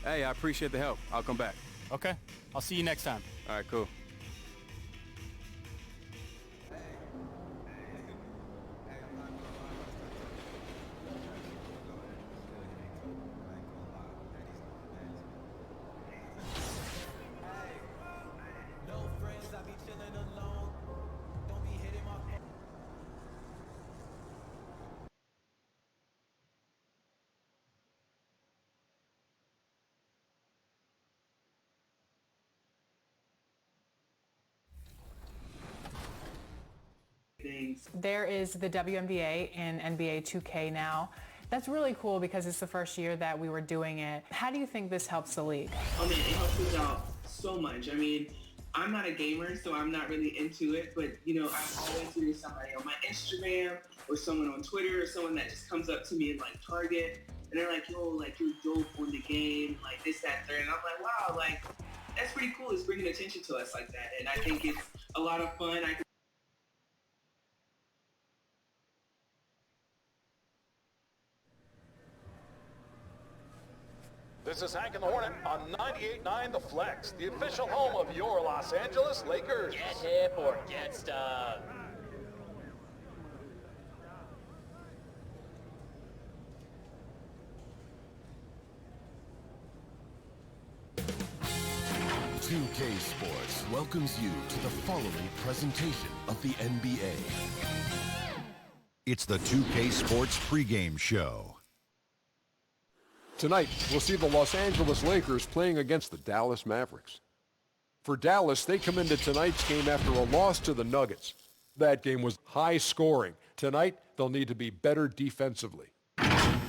Hey, I appreciate the help. I'll come back. Okay. I'll see you next time. All right, cool. things. There is the WNBA and NBA 2K now. That's really cool because it's the first year that we were doing it. How do you think this helps the league? I mean, it helps us out so much. I mean, I'm not a gamer, so I'm not really into it, but, you know, I'm always hearing somebody on my Instagram or someone on Twitter or someone that just comes up to me and, like, Target, and they're like, yo, like, you're dope on the game, like, this, that, third. And I'm like, wow, like, that's pretty cool. It's bringing attention to us like that, and I think it's a lot of fun. This is Hank and the Hornet on 98.9 The Flex, the official home of your Los Angeles Lakers. Get hip or get stuck. $2K Sports welcomes you to the following presentation of the NBA. It's the 2K Sports pregame show. Tonight, we'll see the Los Angeles Lakers playing against the Dallas Mavericks. For Dallas, they come into tonight's game after a loss to the Nuggets. That game was high scoring. Tonight, they'll need to be better defensively. And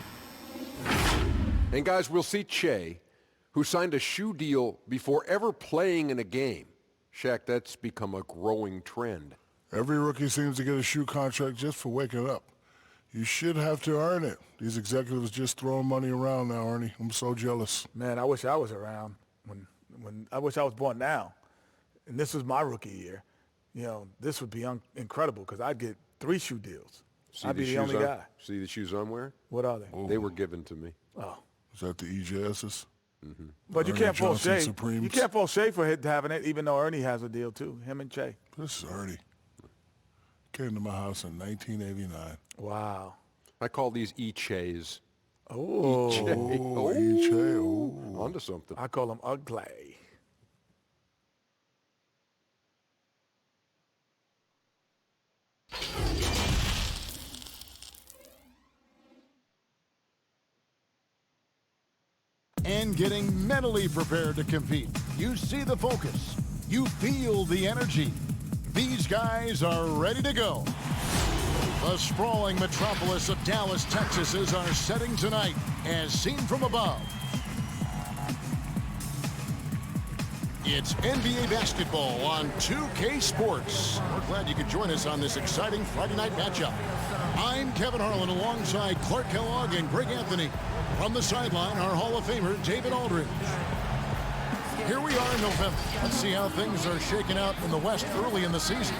guys, we'll see Che, who signed a shoe deal before ever playing in a game. Shaq, that's become a growing trend. Every rookie seems to get a shoe contract just for waking up. You should have to earn it. These executives just throwing money around now, Ernie. I'm so jealous. Man, I wish I was around when I wish I was born now. And this was my rookie year. You know, this would be incredible because I'd get 3 shoe deals. I'd be the only guy. See the shoes I'm wearing? What are they? Oh. They were given to me. Oh. Is that the EJS's? Mm-hmm. But you can't fault Shea. Supremes. You can't fault Shea for having it, even though Ernie has a deal too. Him and Che. This is Ernie. Came to my house in 1989. Wow. I call these E-Chays. Oh. E-Che. Oh, E-Che. Oh. Onto something. I call them ugly. And getting mentally prepared to compete. You see the focus. You feel the energy. These guys are ready to go. The sprawling metropolis of Dallas, Texas is our setting tonight, as seen from above. It's NBA basketball on 2K Sports. We're glad you could join us on this exciting Friday night matchup. I'm Kevin Harlan alongside Clark Kellogg and Greg Anthony. From the sideline, our Hall of Famer, David Aldridge. Here we are in November. Let's see how things are shaking out in the West early in the season.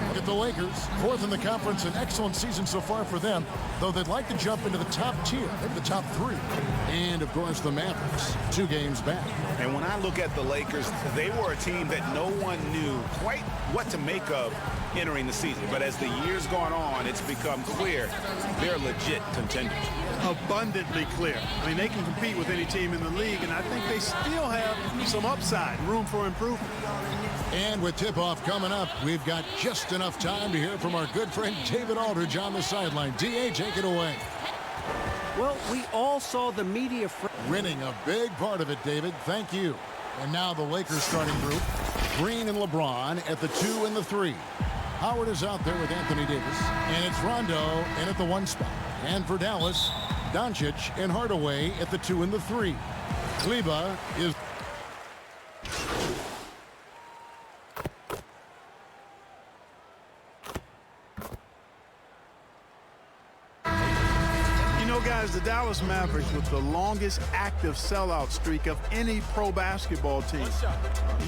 Look at the Lakers, 4th in the conference, an excellent season so far for them, though they'd like to jump into the top tier, maybe the top 3. And, of course, the Mavericks, 2 games back. And when I look at the Lakers, they were a team that no one knew quite what to make of entering the season. But as the years gone on, it's become clear they're legit contenders. Abundantly clear. I mean, they can compete with any team in the league, and I think they still have some upside, room for improvement. And with tip-off coming up, we've got just enough time to hear from our good friend David Aldridge on the sideline. D.A., take it away. Well, we all saw the media... Winning a big part of it, David. Thank you. And now the Lakers starting group. Green and LeBron at the 2 and the 3. Howard is out there with Anthony Davis. And it's Rondo in at the 1 spot. And for Dallas, Doncic and Hardaway at the 2 and the 3. Kleba is... Guys, the Dallas Mavericks with the longest active sellout streak of any pro basketball team.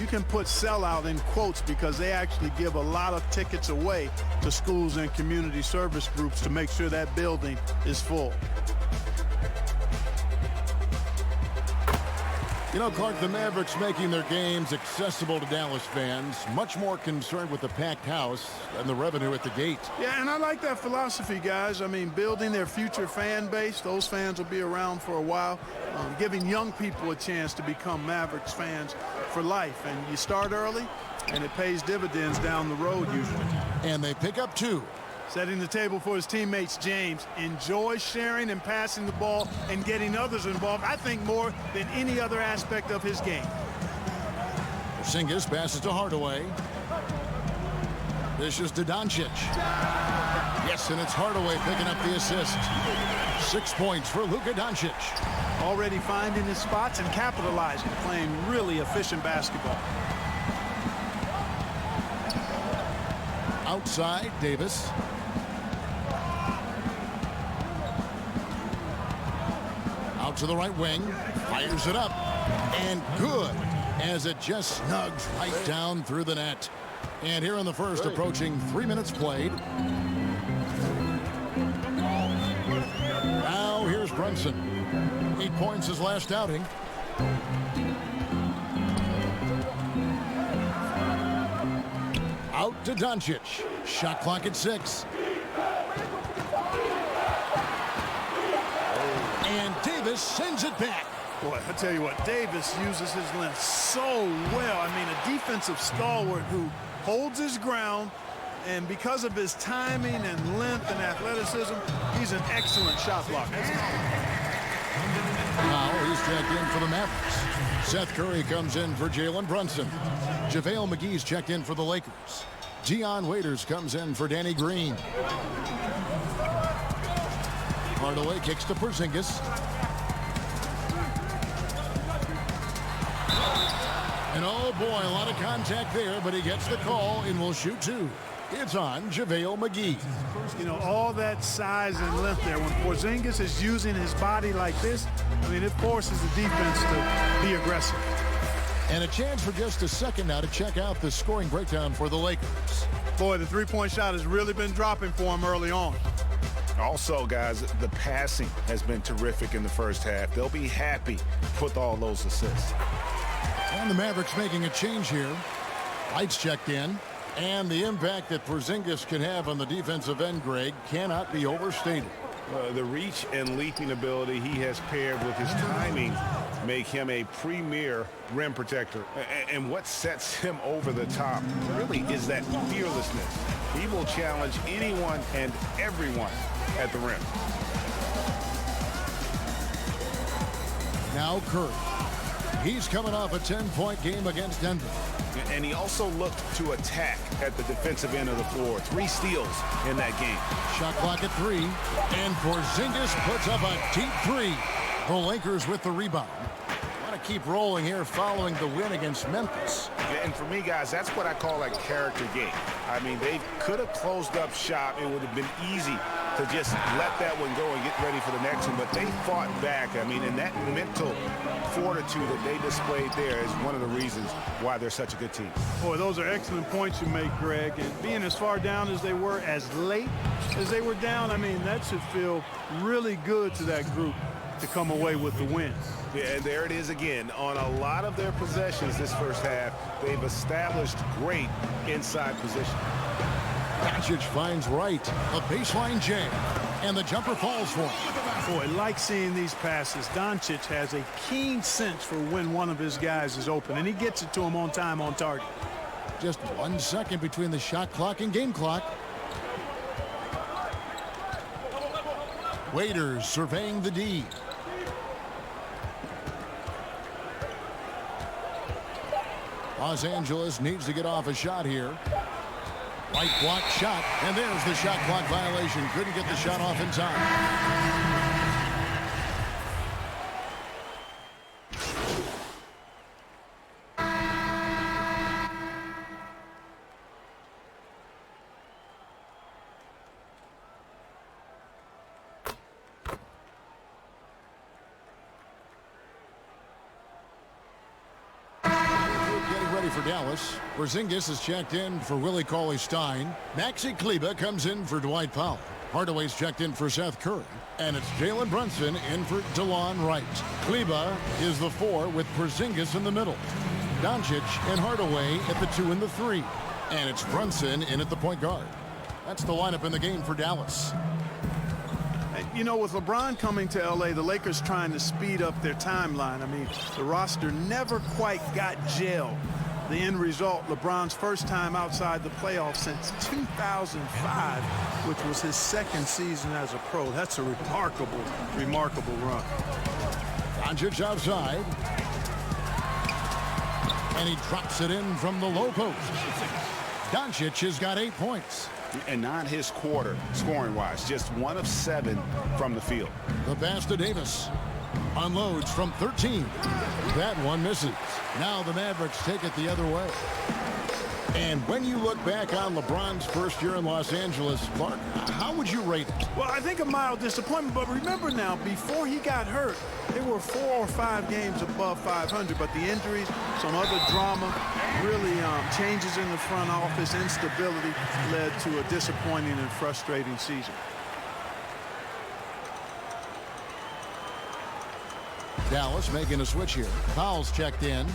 You can put sellout in quotes because they actually give a lot of tickets away to schools and community service groups to make sure that building is full. You know, Clark, the Mavericks making their games accessible to Dallas fans, much more concerned with the packed house and the revenue at the gate. Yeah, and I like that philosophy, guys. I mean, building their future fan base, those fans will be around for a while, giving young people a chance to become Mavericks fans for life. And you start early, and it pays dividends down the road usually. And they pick up 2. Setting the table for his teammates, James enjoys sharing and passing the ball and getting others involved, I think, more than any other aspect of his game. Porzingis passes to Hardaway. This is to Doncic. Yes, and it's Hardaway picking up the assist. 6 points for Luka Doncic. Already finding his spots and capitalizing, playing really efficient basketball. Outside, Davis. Out to the right wing. Fires it up. And good, as it just snugs right down through the net. And here in the first, approaching 3 minutes played. Now here's Brunson. 8 points his last outing. Out to Doncic. Shot clock at 6. And Davis sends it back. Boy, I tell you what, Davis uses his length so well. I mean, a defensive stalwart who holds his ground, and because of his timing and length and athleticism, he's an excellent shot blocker. Now he's checked in for the Mavericks. Seth Curry comes in for Jalen Brunson. JaVale McGee's checked in for the Lakers. Dion Waiters comes in for Danny Green. Hardaway kicks to Porzingis. And oh boy, a lot of contact there, but he gets the call and will shoot 2. It's on JaVale McGee. You know, all that size and length there. When Porzingis is using his body like this, I mean, it forces the defense to be aggressive. And a chance for just a second now to check out the scoring breakdown for the Lakers. Boy, the three-point shot has really been dropping for him early on. Also, guys, the passing has been terrific in the first half. They'll be happy with all those assists. And the Mavericks making a change here. Lights checked in. And the impact that Porzingis can have on the defensive end, Greg, cannot be overstated. The reach and leaping ability he has paired with his timing make him a premier rim protector. And what sets him over the top really is that fearlessness. He will challenge anyone and everyone at the rim. Now Curry. He's coming off a 10-point game against Denver. And he also looked to attack at the defensive end of the floor. 3 steals in that game. Shot clock at 3. And Porzingis puts up a deep 3. The Lakers with the rebound. Want to keep rolling here following the win against Memphis. And for me, guys, that's what I call a character game. I mean, they could have closed up shop. It would have been easy to just let that one go and get ready for the next one. But they fought back. I mean, and that mental fortitude that they displayed there is one of the reasons why they're such a good team. Boy, those are excellent points you make, Greg. And being as far down as they were, as late as they were down, I mean, that should feel really good to that group to come away with the win. Yeah, and there it is again. On a lot of their possessions this first half, they've established great inside position. Doncic finds Wright. A baseline jam. And the jumper falls for him. Boy, like seeing these passes. Doncic has a keen sense for when one of his guys is open, and he gets it to him on time, on target. Just 1 second between the shot clock and game clock. Waiters surveying the D. Los Angeles needs to get off a shot here. Right block shot, and there's the shot clock violation. Couldn't get the shot off in time. For Dallas, Porzingis is checked in for Willie Cauley-Stein. Maxi Kleber comes in for Dwight Powell. Hardaway's checked in for Seth Curry. And it's Jalen Brunson in for DeLon Wright. Kleber is the 4 with Porzingis in the middle. Doncic and Hardaway at the 2 and the 3. And it's Brunson in at the point guard. That's the lineup in the game for Dallas. You know, with LeBron coming to L.A., the Lakers trying to speed up their timeline. I mean, the roster never quite got gelled. The end result, LeBron's first time outside the playoffs since 2005, which was his second season as a pro. That's a remarkable, remarkable run. Doncic outside. And he drops it in from the low post. Doncic has got 8 points. And not his quarter, scoring-wise. Just 1 of 7 from the field. The pass to Davis. Unloads from 13. That one misses. Now the Mavericks take it the other way. And when you look back on LeBron's first year in Los Angeles, Clark, how would you rate it? Well, I think a mild disappointment, but remember now, before he got hurt, they were 4 or 5 games above 500, but the injuries, some other drama, really changes in the front office, instability led to a disappointing and frustrating season. Dallas making a switch here. Powell's checked in.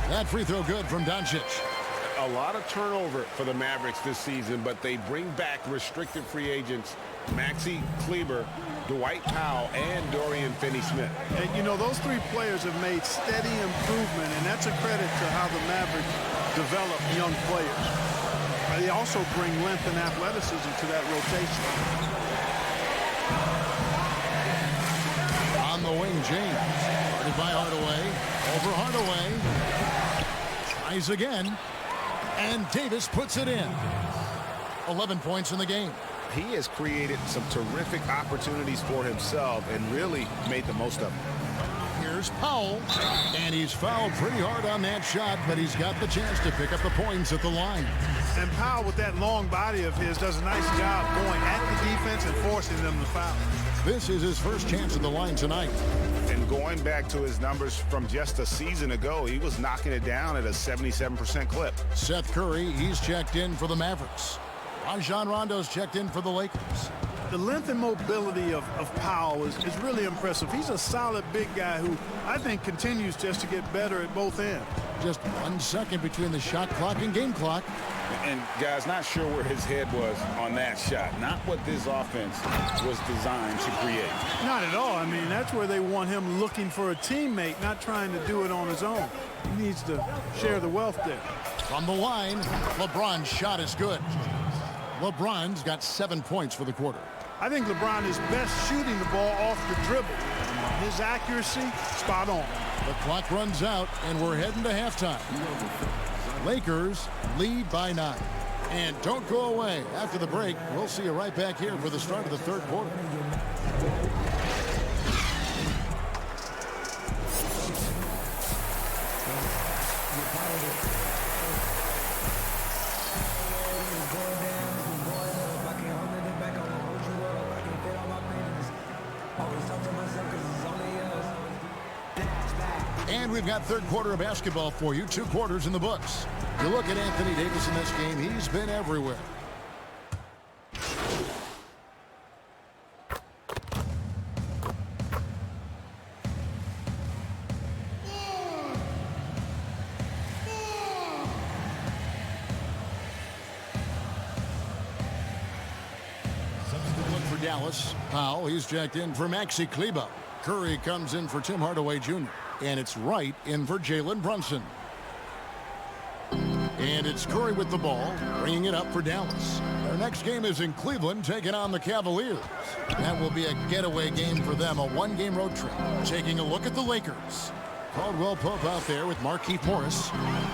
That free throw good from Doncic. A lot of turnover for the Mavericks this season, but they bring back restricted free agents Maxi Kleber, Dwight Powell, and Dorian Finney-Smith. And, you know, those 3 players have made steady improvement, and that's a credit to how the Mavericks develop young players. They also bring length and athleticism to that rotation. On the wing, James. Guarded by Hardaway. Over Hardaway. Tries again. And Davis puts it in. 11 points in the game. He has created some terrific opportunities for himself and really made the most of them. Here's Powell. And he's fouled pretty hard on that shot, but he's got the chance to pick up the points at the line. And Powell, with that long body of his, does a nice job going at the defense and forcing them to foul. This is his first chance at the line tonight. And going back to his numbers from just a season ago, he was knocking it down at a 77% clip. Seth Curry, he's checked in for the Mavericks. Rajon Rondo's checked in for the Lakers. The length and mobility of Powell is really impressive. He's a solid big guy who I think continues just to get better at both ends. Just 1 second between the shot clock and game clock. And guys, not sure where his head was on that shot. Not what this offense was designed to create. Not at all. I mean, that's where they want him looking for a teammate, not trying to do it on his own. He needs to share the wealth there. From the line, LeBron's shot is good. LeBron's got 7 points for the quarter. I think LeBron is best shooting the ball off the dribble. His accuracy, spot on. The clock runs out, and we're heading to halftime. Lakers lead by 9. And don't go away. After the break, we'll see you right back here for the start of the third quarter. And we've got third quarter of basketball for you. 2 quarters in the books. You look at Anthony Davis in this game, he's been everywhere. Look for Dallas. Powell, he's checked in for Maxi Kleber. Curry comes in for Tim Hardaway Jr. And it's Wright in for Jalen Brunson. And it's Curry with the ball, bringing it up for Dallas. Their next game is in Cleveland, taking on the Cavaliers. That will be a getaway game for them, a 1-game road trip. Taking a look at the Lakers. Caldwell Pope out there with Markieff Morris.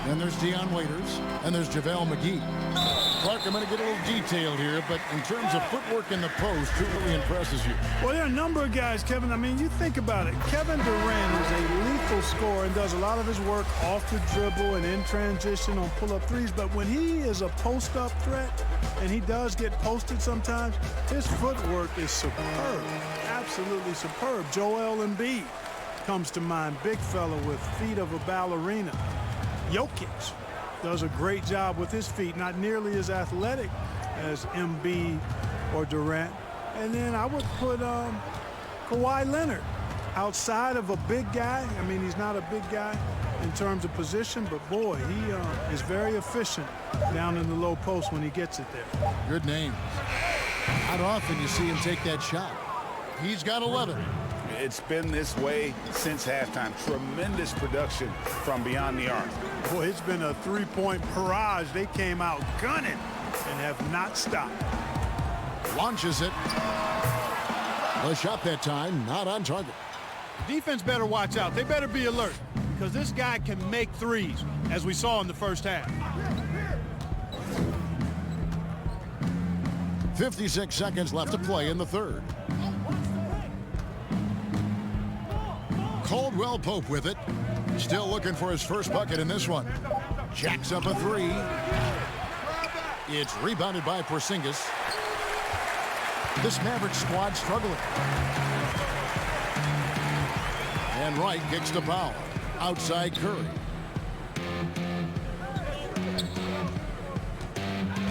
Then there's Dion Waiters. And there's JaVale McGee. Clark, I'm going to get a little detailed here, but in terms of footwork in the post, who really impresses you? Well, there are a number of guys, Kevin. I mean, you think about it. Kevin Durant is a lethal scorer and does a lot of his work off the dribble and in transition on pull-up threes. But when he is a post-up threat, and he does get posted sometimes, his footwork is superb, absolutely superb. Joel Embiid comes to mind, big fella with feet of a ballerina. Jokic does a great job with his feet, not nearly as athletic as Embiid or Durant. And then I would put Kawhi Leonard outside of a big guy. I mean, he's not a big guy in terms of position, but boy, he is very efficient down in the low post when he gets it there. Good name. Not often you see him take that shot. He's got 11. It's been this way since halftime. Tremendous production from beyond the arc. Boy, it's been a three-point barrage. They came out gunning and have not stopped. Launches it. The shot that time not on target. Defense better watch out. They better be alert because this guy can make threes, as we saw in the first half. 56 seconds left to play in the third. Caldwell Pope with it. Still looking for his first bucket in this one. Jacks up a three. It's rebounded by Porzingis. This Mavericks squad struggling. And Wright kicks the foul. Outside Curry.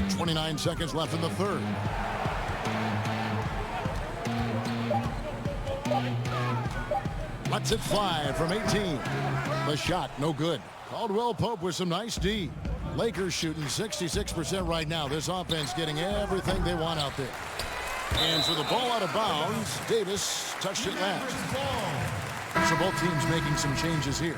29 seconds left in the third. Lets it fly from 18. The shot, no good. Caldwell Pope with some nice D. Lakers shooting 66% right now. This offense getting everything they want out there. And for the ball out of bounds, Davis touched it last. So both teams making some changes here.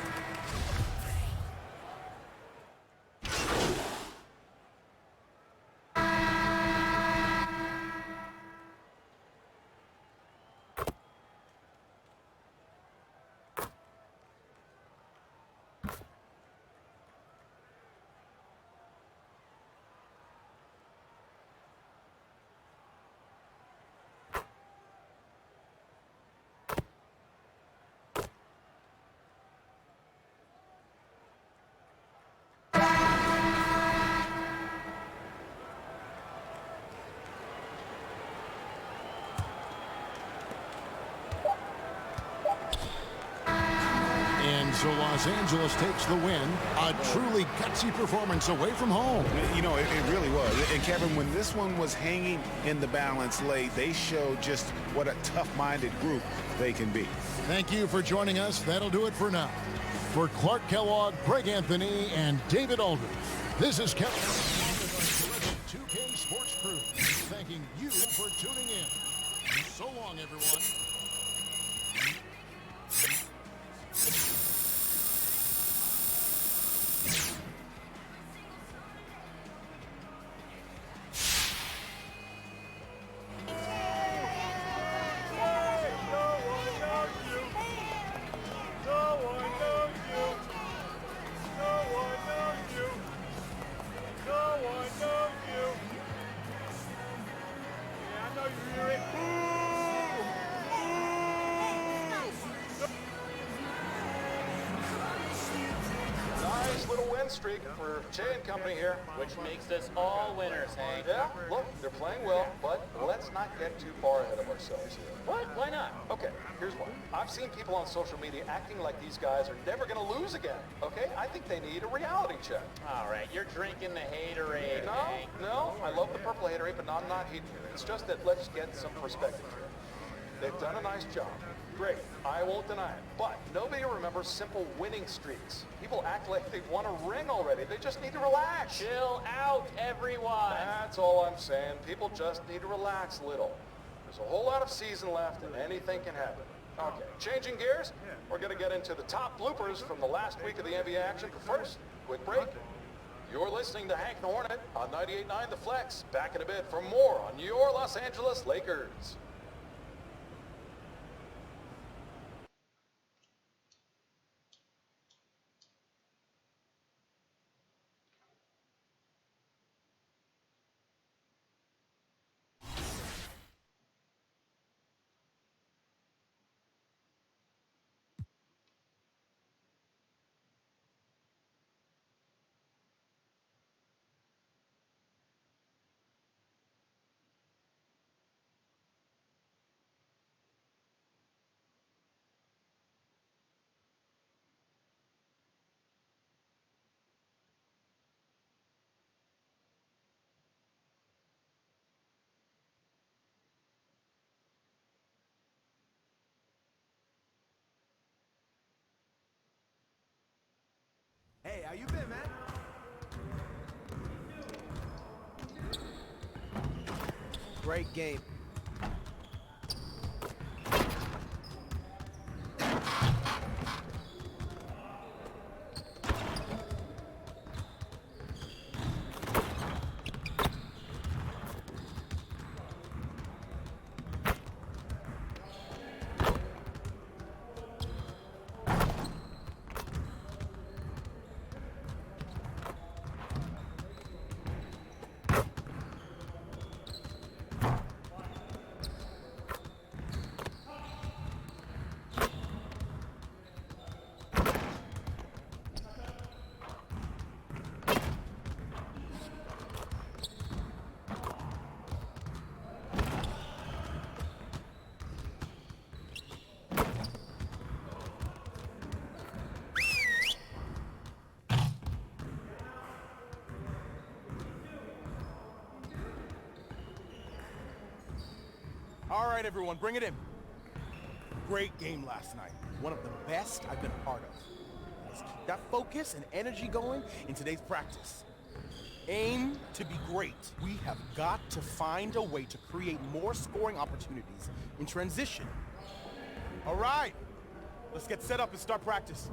So Los Angeles takes the win. A truly gutsy performance away from home. You know, it really was. And Kevin, when this one was hanging in the balance late, they showed just what a tough-minded group they can be. Thank you for joining us. That'll do it for now. For Clark Kellogg, Greg Anthony, and David Aldridge, this is Kevin. 2K Sports Crew, thanking you for tuning in. So long, everyone. Streak for Jay and company here. Which makes us all winners, Hank. Yeah, look, they're playing well, but let's not get too far ahead of ourselves here. What? Why not? Okay, here's why. I've seen people on social media acting like these guys are never going to lose again, okay? I think they need a reality check. All right, you're drinking the haterade, Hank. No, I love the purple haterade, but I'm not hating it. It's just that let's get some perspective here. They've done a nice job. Great, I won't deny it. But nobody remembers simple winning streaks. People act like they've won a ring already. They just need to relax. Chill out, everyone. That's all I'm saying. People just need to relax a little. There's a whole lot of season left and anything can happen. Okay, changing gears, we're going to get into the top bloopers from the last week of the NBA action. But first, quick break. You're listening to Hank the Hornet on 98.9 The Flex. Back in a bit for more on your Los Angeles Lakers. Hey, how you been, man? Great game. All right, everyone, bring it in. Great game last night. One of the best I've been a part of. Let's keep that focus and energy going in today's practice. Aim to be great. We have got to find a way to create more scoring opportunities in transition. All right, let's get set up and start practice.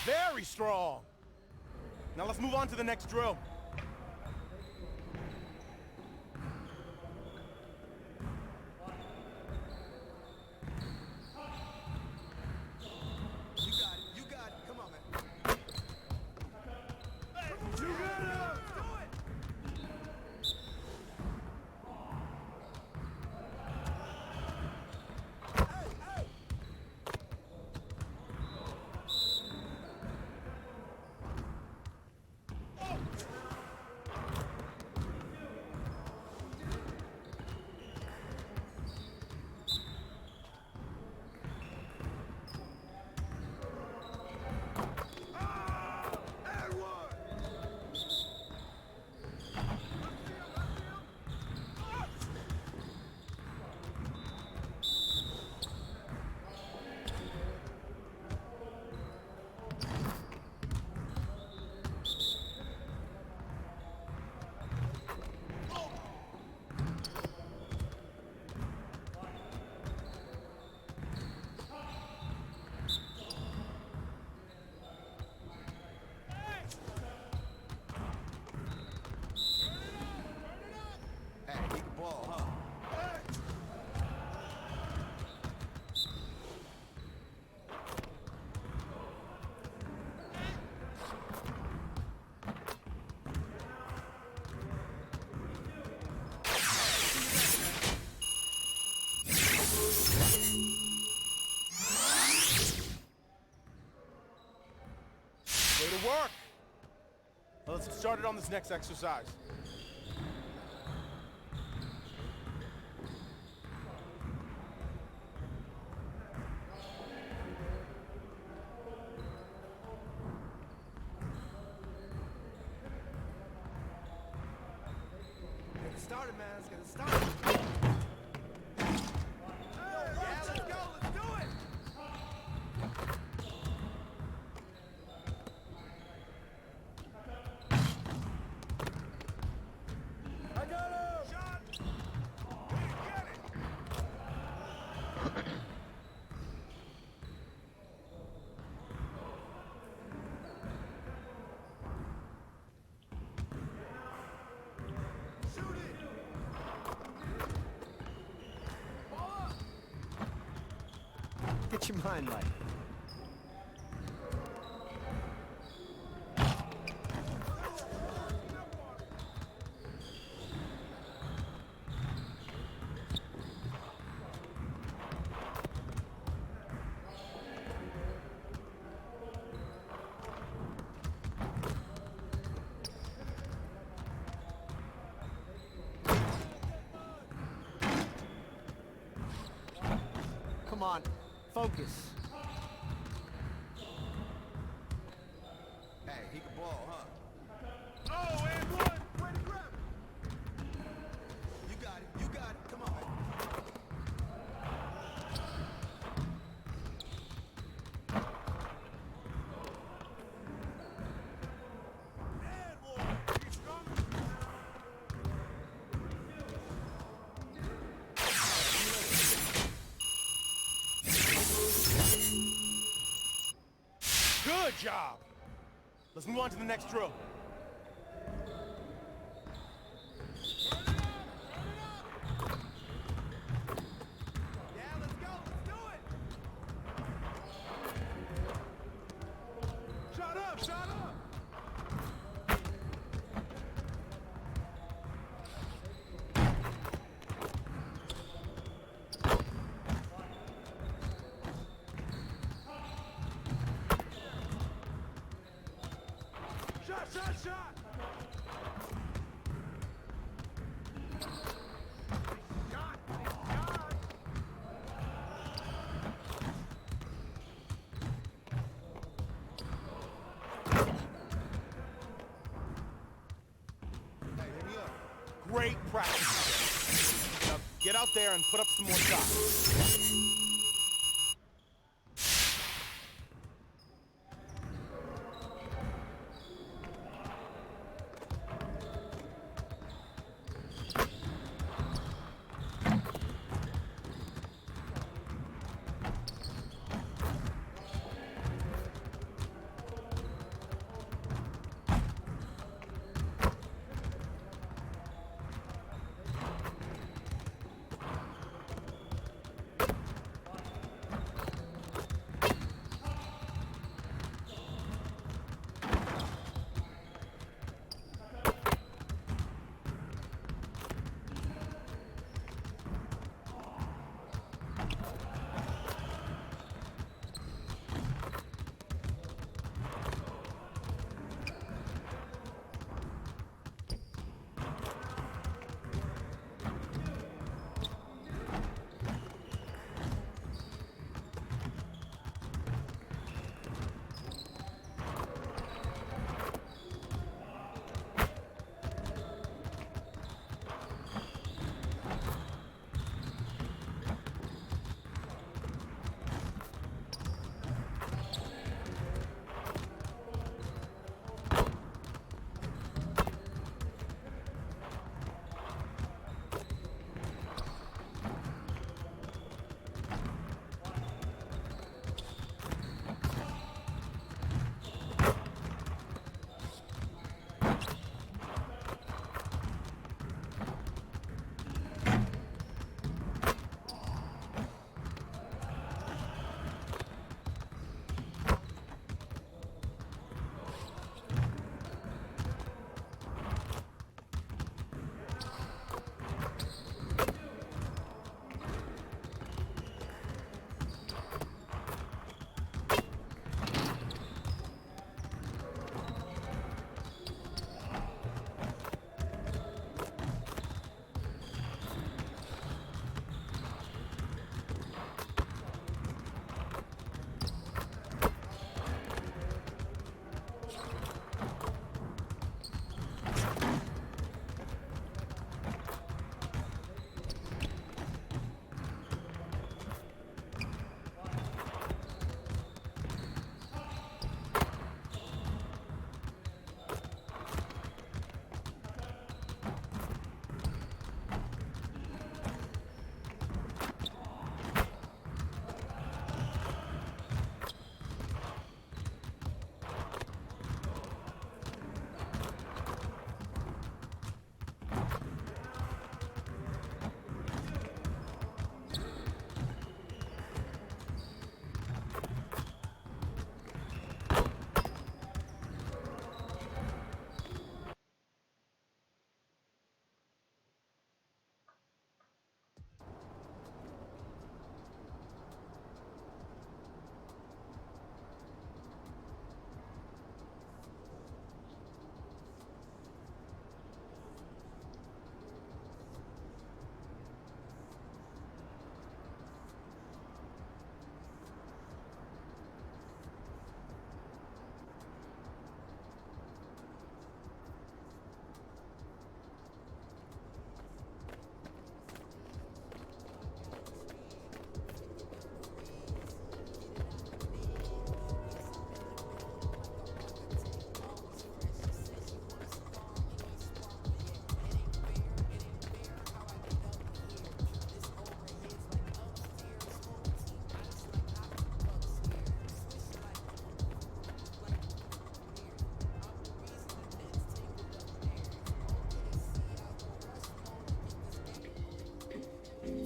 Very strong. Now let's move on to the next drill. You got it. Come on, man. You got it. Do it. Way to work. Now let's get started on this next exercise. Get it started, man. Let's get it started. Yeah, let's go. Let's do it. What's your mind like? Come on, focus. Hey, he can ball, huh? Oh, and one! Way to grab it! You got it, you got it. Come on, man. And one! He's coming! Good job! Let's move on to the next drill. Yeah, let's go, let's do it! Shut up, shut up! Shot, shot, shot! Shot, shot! Hey, hit me up. Great practice. Now get out there and put up some more shots.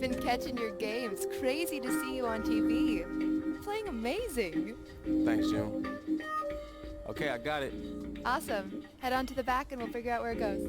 been catching your games. Crazy to see you on TV. You're playing amazing. Thanks, June. Okay, I got it. Awesome. Head on to the back and we'll figure out where it goes.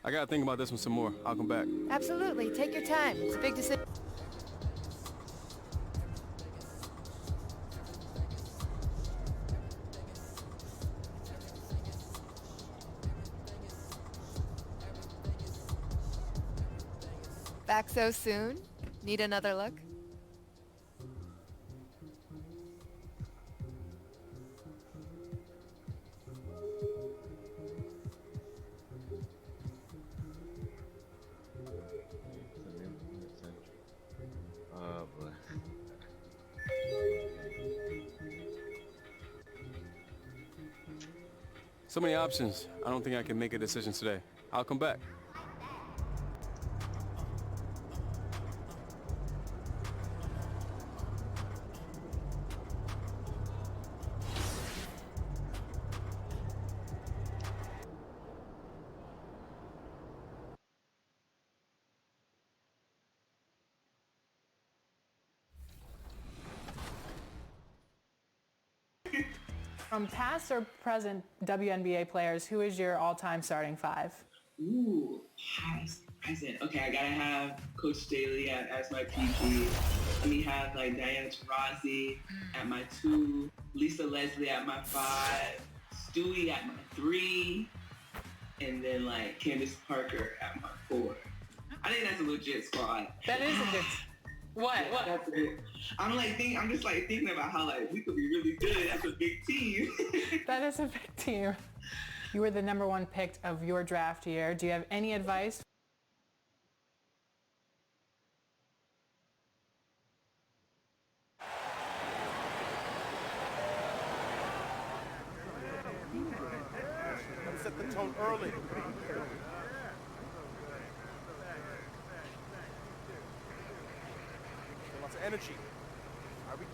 I gotta think about this one some more. I'll come back. Absolutely. Take your time. It's a big decision. Back so soon? Need another look? So many options. I don't think I can make a decision today. I'll come back. From past or present WNBA players, who is your all-time starting five? Ooh, past, present. Okay, I gotta have Coach Staley as my PP. Let me have like Diana Taurasi at my 2, Lisa Leslie at my 5, Stewie at my 3, and then like Candace Parker at my 4. I think that's a legit squad. That is a good. What? Yeah, What? That's it. I'm just like thinking about how like we could be really good as a big team. That is a big team. You were the #1 pick of your draft year. Do you have any advice? Let's set the tone early. Lots of energy. Are we?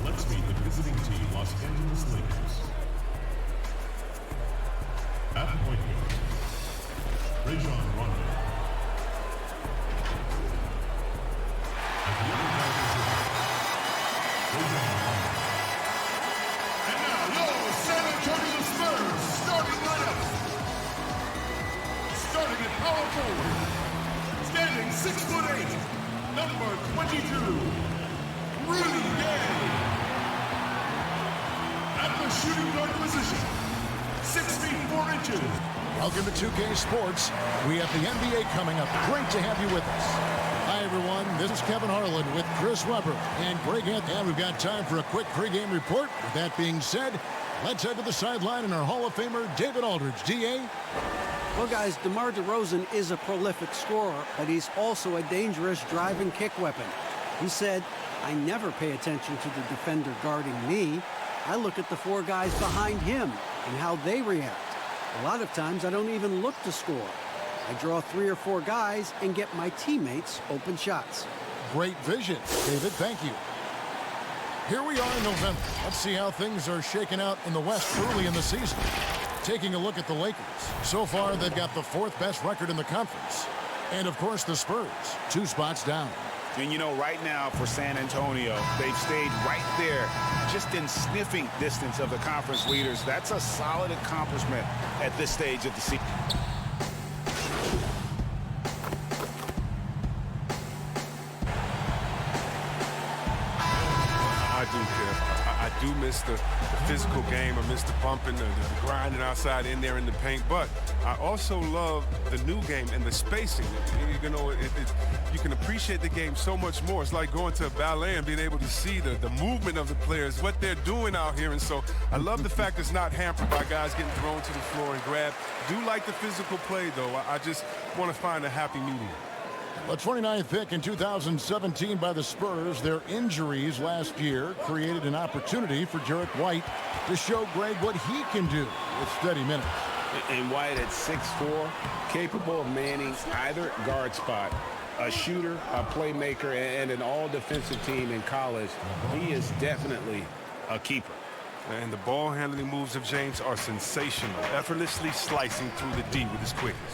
Let's meet the visiting team, Los Angeles Lakers. At point guard, Rajon Rondo. At the other guard position, Rajon Rondo. And now, your San Antonio Spurs starting lineup. Starting at power forward, standing 6'8", number 22, Rudy Gay. At the shooting guard position, 6 feet 4 inches. Welcome to 2K Sports. We have the NBA coming up. Great to have you with us. Hi, everyone. This is Kevin Harlan with Chris Webber and Greg Anthony. And we've got time for a quick pregame report. With that being said, let's head to the sideline and our Hall of Famer, David Aldridge. D.A.? Well, guys, DeMar DeRozan is a prolific scorer, but he's also a dangerous drive and kick weapon. He said, "I never pay attention to the defender guarding me. I look at the 4 guys behind him and how they react. A lot of times I don't even look to score. I draw 3 or 4 guys and get my teammates open shots." Great vision, David. Thank you. Here we are in November. Let's see how things are shaking out in the West early in the season. Taking a look at the Lakers. So far, they've got the 4th best record in the conference. And, of course, the Spurs, 2 spots down. And, you know, right now for San Antonio, they've stayed right there, just in sniffing distance of the conference leaders. That's a solid accomplishment at this stage of the season. I do miss the physical game. I miss the bumping, the grinding outside in there in the paint. But I also love the new game and the spacing. You know, you can appreciate the game so much more. It's like going to a ballet and being able to see the movement of the players, what they're doing out here. And so I love the fact it's not hampered by guys getting thrown to the floor and grabbed. Do like the physical play, though. I just want to find a happy medium. A 29th pick in 2017 by the Spurs. Their injuries last year created an opportunity for Jarrett White to show Greg what he can do with steady minutes. And White at 6'4", capable of manning either guard spot, a shooter, a playmaker, and an all-defensive team in college. He is definitely a keeper. And the ball handling moves of James are sensational, effortlessly slicing through the D with his quickness.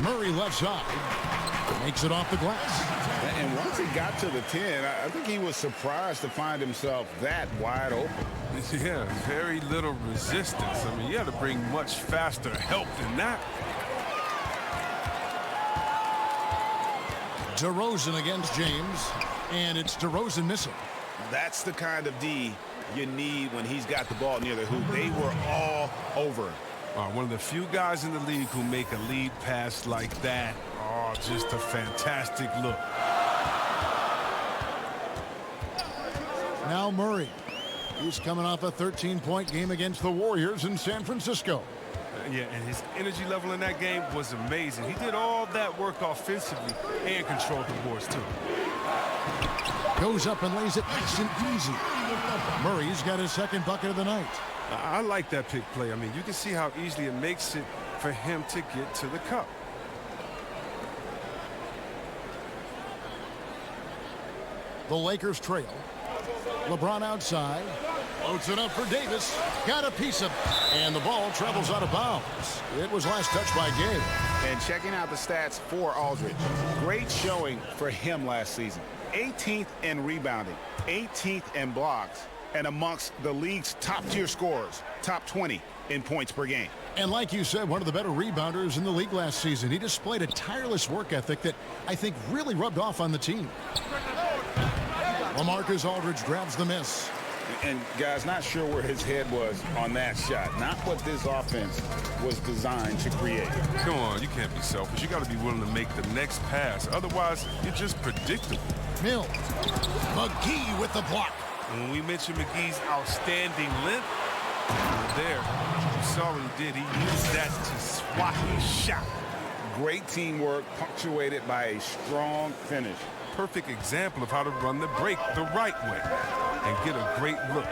Murray left side, makes it off the glass. And once he got to the 10, I think he was surprised to find himself that wide open. Yeah, very little resistance. I mean, you had to bring much faster help than that. DeRozan against James, and it's DeRozan missing. That's the kind of D you need when he's got the ball near the hoop. They were all over him. One of the few guys in the league who make a lead pass like that. Oh, just a fantastic look. Now Murray. He's coming off a 13-point game against the Warriors in San Francisco. Yeah, and his energy level in that game was amazing. He did all that work offensively and controlled the boards, too. Goes up and lays it nice and easy. Murray's got his second bucket of the night. I like that pick play. I mean, you can see how easily it makes it for him to get to the cup. The Lakers trail. LeBron outside. Floats it up for Davis. Got a piece of it. And the ball travels out of bounds. It was last touched by Gabe. And checking out the stats for Aldridge. Great showing for him last season. 18th in rebounding, 18th in blocks, and amongst the league's top-tier scorers, top 20 in points per game. And like you said, one of the better rebounders in the league last season. He displayed a tireless work ethic that I think really rubbed off on the team. LaMarcus Aldridge grabs the miss. And guys, not sure where his head was on that shot. Not what this offense was designed to create. Come on, you can't be selfish. You got to be willing to make the next pass. Otherwise, you're just predictable. Mills. McGee with the block. When we mentioned McGee's outstanding length, there, you saw what he did. He used that to swat his shot. Great teamwork punctuated by a strong finish. Perfect example of how to run the break the right way and get a great look.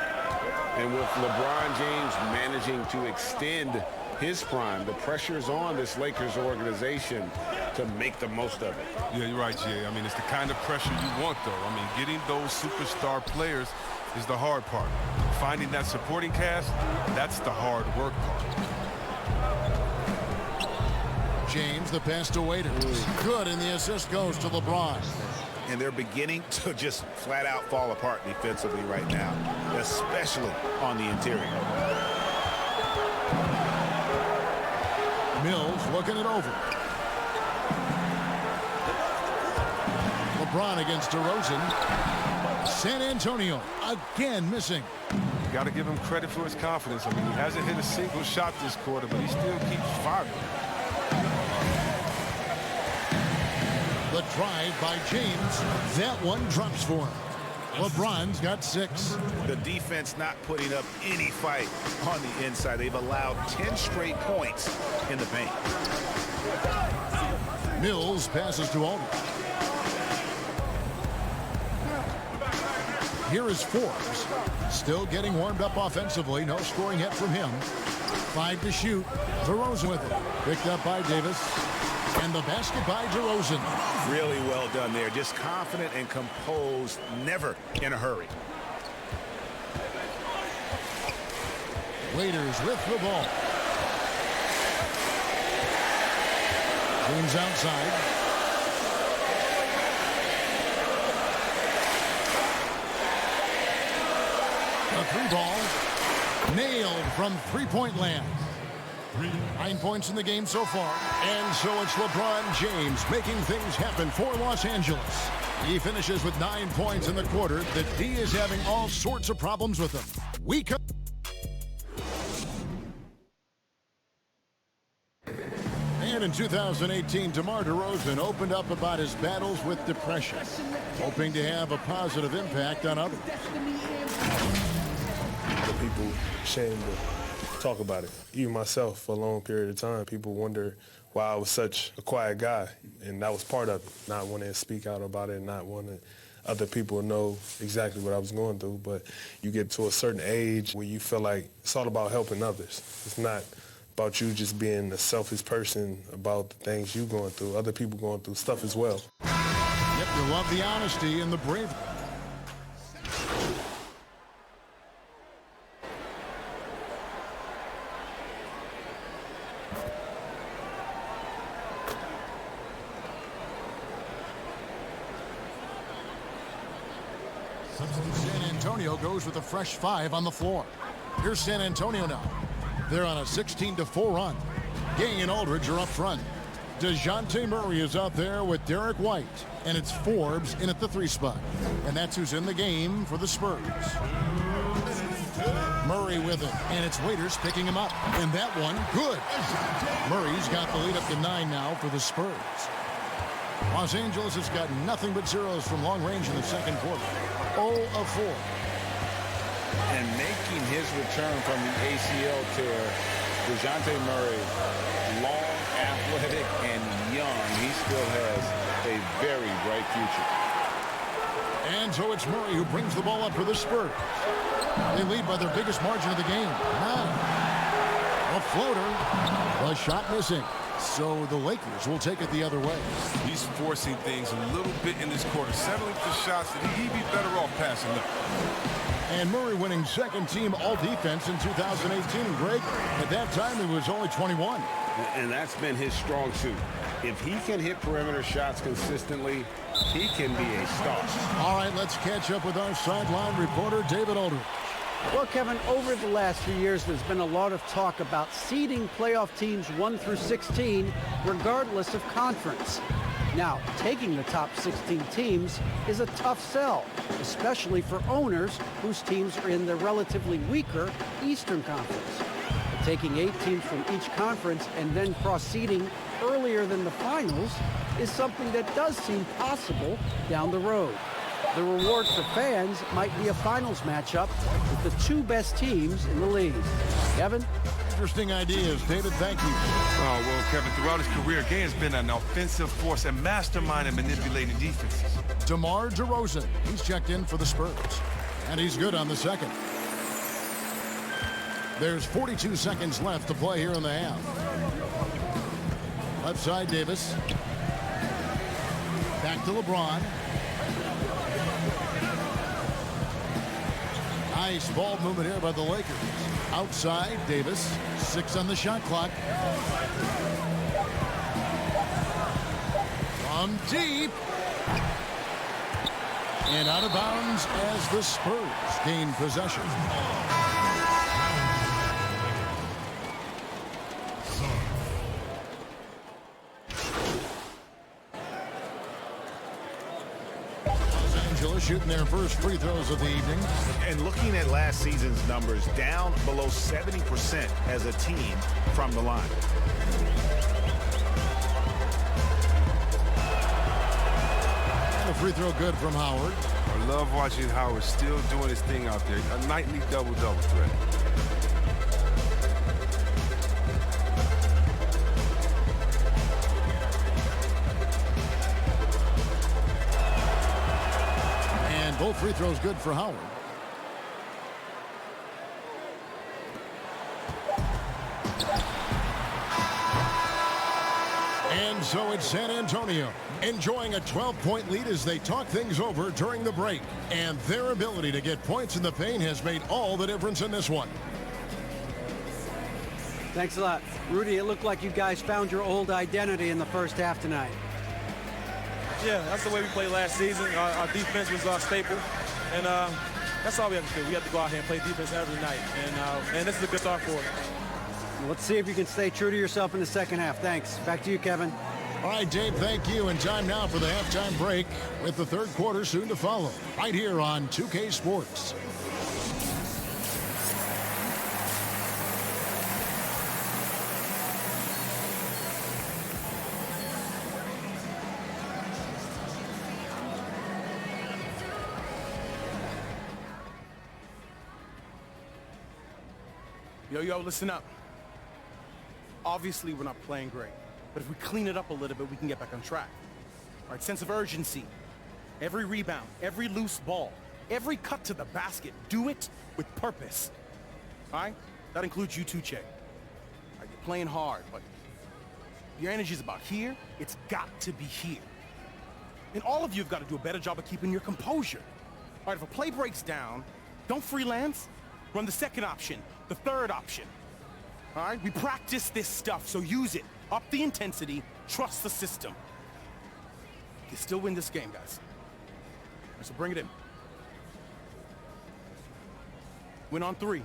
And with LeBron James managing to extend his prime, the pressure's on this Lakers organization to make the most of it. Yeah, you're right, Jay. I mean, it's the kind of pressure you want, though. I mean, getting those superstar players is the hard part. Finding that supporting cast, that's the hard work part. James, the pass to Waiters. Good, and the assist goes to LeBron. And they're beginning to just flat out fall apart defensively right now, especially on the interior. Mills looking it over. LeBron against DeRozan. San Antonio again missing. You got to give him credit for his confidence. I mean, he hasn't hit a single shot this quarter, but he still keeps firing. The drive by James. That one drops for him. LeBron's got 6. The defense not putting up any fight on the inside. They've allowed 10 straight points in the paint. Mills passes to Aldridge. Here is Forbes. Still getting warmed up offensively. No scoring yet from him. 5 to shoot. DeRozan with it. Picked up by Davis. And the basket by DeRozan. Really well done there. Just confident and composed. Never in a hurry. Waiters with the ball. James outside. A 3 ball. Nailed from three-point land. 9 points in the game so far. And so it's LeBron James making things happen for Los Angeles. He finishes with 9 points in the quarter. The D is having all sorts of problems with him. We come. And in 2018, DeMar DeRozan opened up about his battles with depression, hoping to have a positive impact on others. The people ashamed to talk about it. Even myself, for a long period of time, people wonder why I was such a quiet guy, and that was part of it. Not wanting to speak out about it, not wanting other people to know exactly what I was going through. But you get to a certain age where you feel like it's all about helping others. It's not about you just being a selfish person about the things you're going through. Other people going through stuff as well. Yep, you love the honesty and the bravery. San Antonio goes with a fresh 5 on the floor. Here's San Antonio now. They're on a 16-4 run. Gang and Aldridge are up front. DeJounte Murray is out there with Derek White. And it's Forbes in at the 3 spot. And that's who's in the game for the Spurs. Murray with it. And it's Waiters picking him up. And that one, good. Murray's got the lead up to 9 now for the Spurs. Los Angeles has got nothing but zeros from long range in the second quarter. 0 of 4. And making his return from the ACL tear, DeJounte Murray, long, athletic, and young, he still has a very bright future. And so it's Murray who brings the ball up for the Spurs. They lead by their biggest margin of the game, 9. A floater, a shot missing. So the Lakers will take it the other way. He's forcing things a little bit in this quarter, settling for shots that he'd be better off passing up. And Murray winning second team all-defense in 2018. Greg, at that time, he was only 21. And that's been his strong suit. If he can hit perimeter shots consistently, he can be a star. All right, let's catch up with our sideline reporter, David Aldridge. Well, Kevin, over the last few years, there's been a lot of talk about seeding playoff teams 1 through 16, regardless of conference. Now, taking the top 16 teams is a tough sell, especially for owners whose teams are in the relatively weaker Eastern Conference. But taking 8 teams from each conference and then cross-seeding earlier than the finals is something that does seem possible down the road. The reward for fans might be a finals matchup with the 2 best teams in the league. Kevin? Interesting ideas. David, thank you. Oh, well, Kevin, throughout his career, Gay has been an offensive force and mastermind in manipulating defenses. DeMar DeRozan, he's checked in for the Spurs. And he's good on the second. There's 42 seconds left to play here in the half. Left side, Davis. Back to LeBron. Nice ball movement here by the Lakers. Outside, Davis. 6 on the shot clock. From deep. And out of bounds as the Spurs gain possession. Shooting their first free throws of the evening. And looking at last season's numbers, down below 70% as a team from the line. And a free throw good from Howard. I love watching Howard still doing his thing out there. A nightly double-double threat. Both free throws good for Howard. And so it's San Antonio enjoying a 12-point lead as they talk things over during the break. And their ability to get points in the paint has made all the difference in this one. Thanks a lot. Rudy, it looked like you guys found your old identity in the first half tonight. Yeah, that's the way we played last season. Our defense was our staple, and that's all we have to do. We have to go out here and play defense every night, and this is a good start for us. Let's see if you can stay true to yourself in the second half. Thanks. Back to you, Kevin. All right, Dave, thank you. And time now for the halftime break with the third quarter soon to follow right here on 2K Sports. Yo, listen up. Obviously, we're not playing great, but if we clean it up a little bit, we can get back on track. All right, sense of urgency. Every rebound, every loose ball, every cut to the basket, do it with purpose. All right? That includes you too, Che. All right, you're playing hard, but your energy's about here. It's got to be here. And all of you have got to do a better job of keeping your composure. All right, if a play breaks down, don't freelance. Run the second option, the third option. All right? We practice this stuff, so use it. Up the intensity, trust the system. You can still win this game, guys. All right, so bring it in. Win on 3.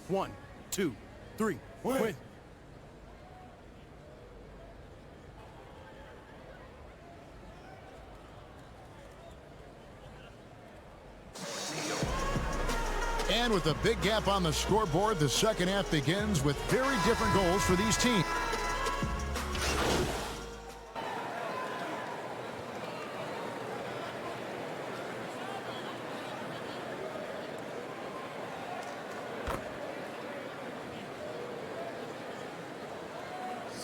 1, 2, 3. Win. And with a big gap on the scoreboard, the second half begins with very different goals for these teams.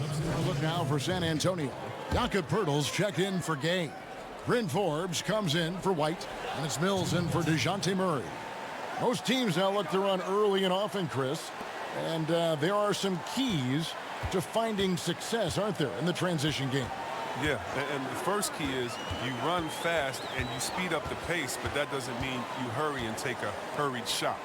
A look now for San Antonio. Jakob Poeltl's checked in for Gay. Bryn Forbes comes in for White, and it's Mills in for DeJounte Murray. Most teams now look to run early and often, Chris, and there are some keys to finding success, aren't there, in the transition game? Yeah, and the first key is you run fast and you speed up the pace, but that doesn't mean you hurry and take a hurried shot.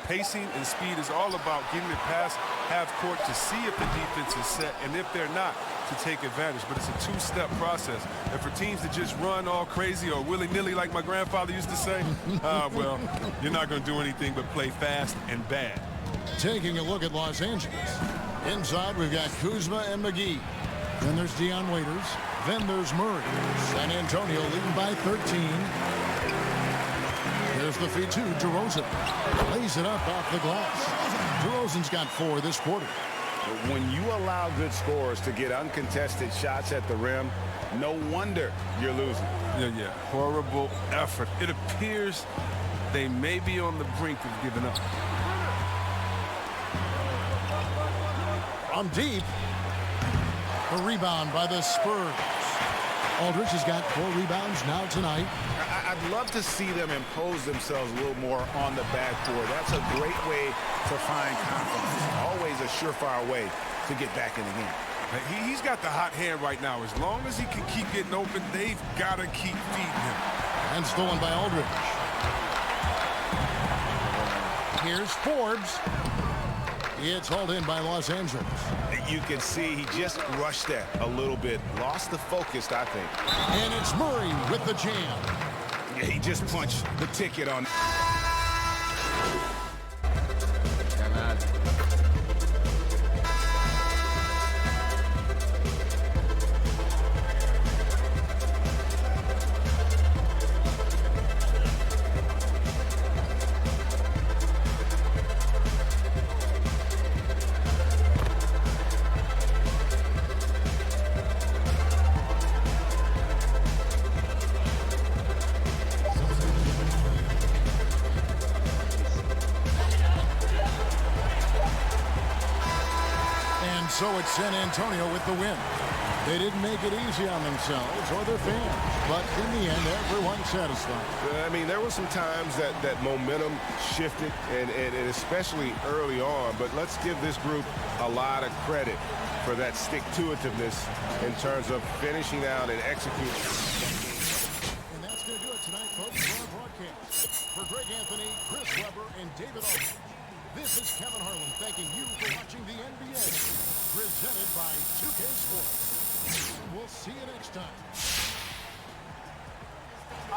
Pacing and speed is all about getting it past half court to see if the defense is set, and if they're not, to take advantage. But it's a two-step process. And for teams to just run all crazy or willy-nilly like my grandfather used to say, well, you're not going to do anything but play fast and bad. Taking a look at Los Angeles. Inside, we've got Kuzma and McGee. Then there's Dion Waiters. Then there's Murray. San Antonio leading by 13. Here's the feed to DeRozan. Lays it up off the glass. DeRozan's got 4 this quarter. When you allow good scorers to get uncontested shots at the rim, no wonder you're losing. Yeah. Horrible effort. It appears they may be on the brink of giving up. From deep. A rebound by the Spurs. Aldridge has got 4 rebounds now tonight. I'd love to see them impose themselves a little more on the backboard. That's a great way to find confidence. It's always a surefire way to get back in the game. He's got the hot hand right now. As long as he can keep getting open, they've got to keep feeding him. And stolen by Aldridge. Here's Forbes. It's hauled in by Los Angeles. You can see he just rushed that a little bit. Lost the focus, I think. And it's Murray with the jam. Yeah, he just punched the ticket on. So it's San Antonio with the win. They didn't make it easy on themselves or their fans, but in the end, everyone's satisfied. I mean, there were some times that momentum shifted, and especially early on, but let's give this group a lot of credit for that stick-to-itiveness in terms of finishing out and executing. And that's going to do it tonight, folks, for our broadcast. For Greg Anthony, Chris Webber, and David Aldridge, this is Kevin Harlan thanking you for watching the NBA, presented by 2K Sports. We'll see you next time.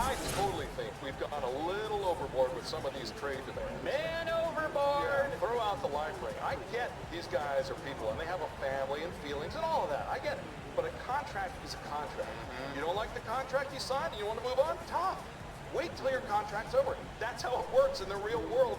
I totally think we've gone a little overboard with some of these trade demands. Man overboard! Yeah, throw out the life ring. I get these guys are people and they have a family and feelings and all of that. I get it. But a contract is a contract. You don't like the contract you signed and you want to move on? Tough. Wait till your contract's over. That's how it works in the real world.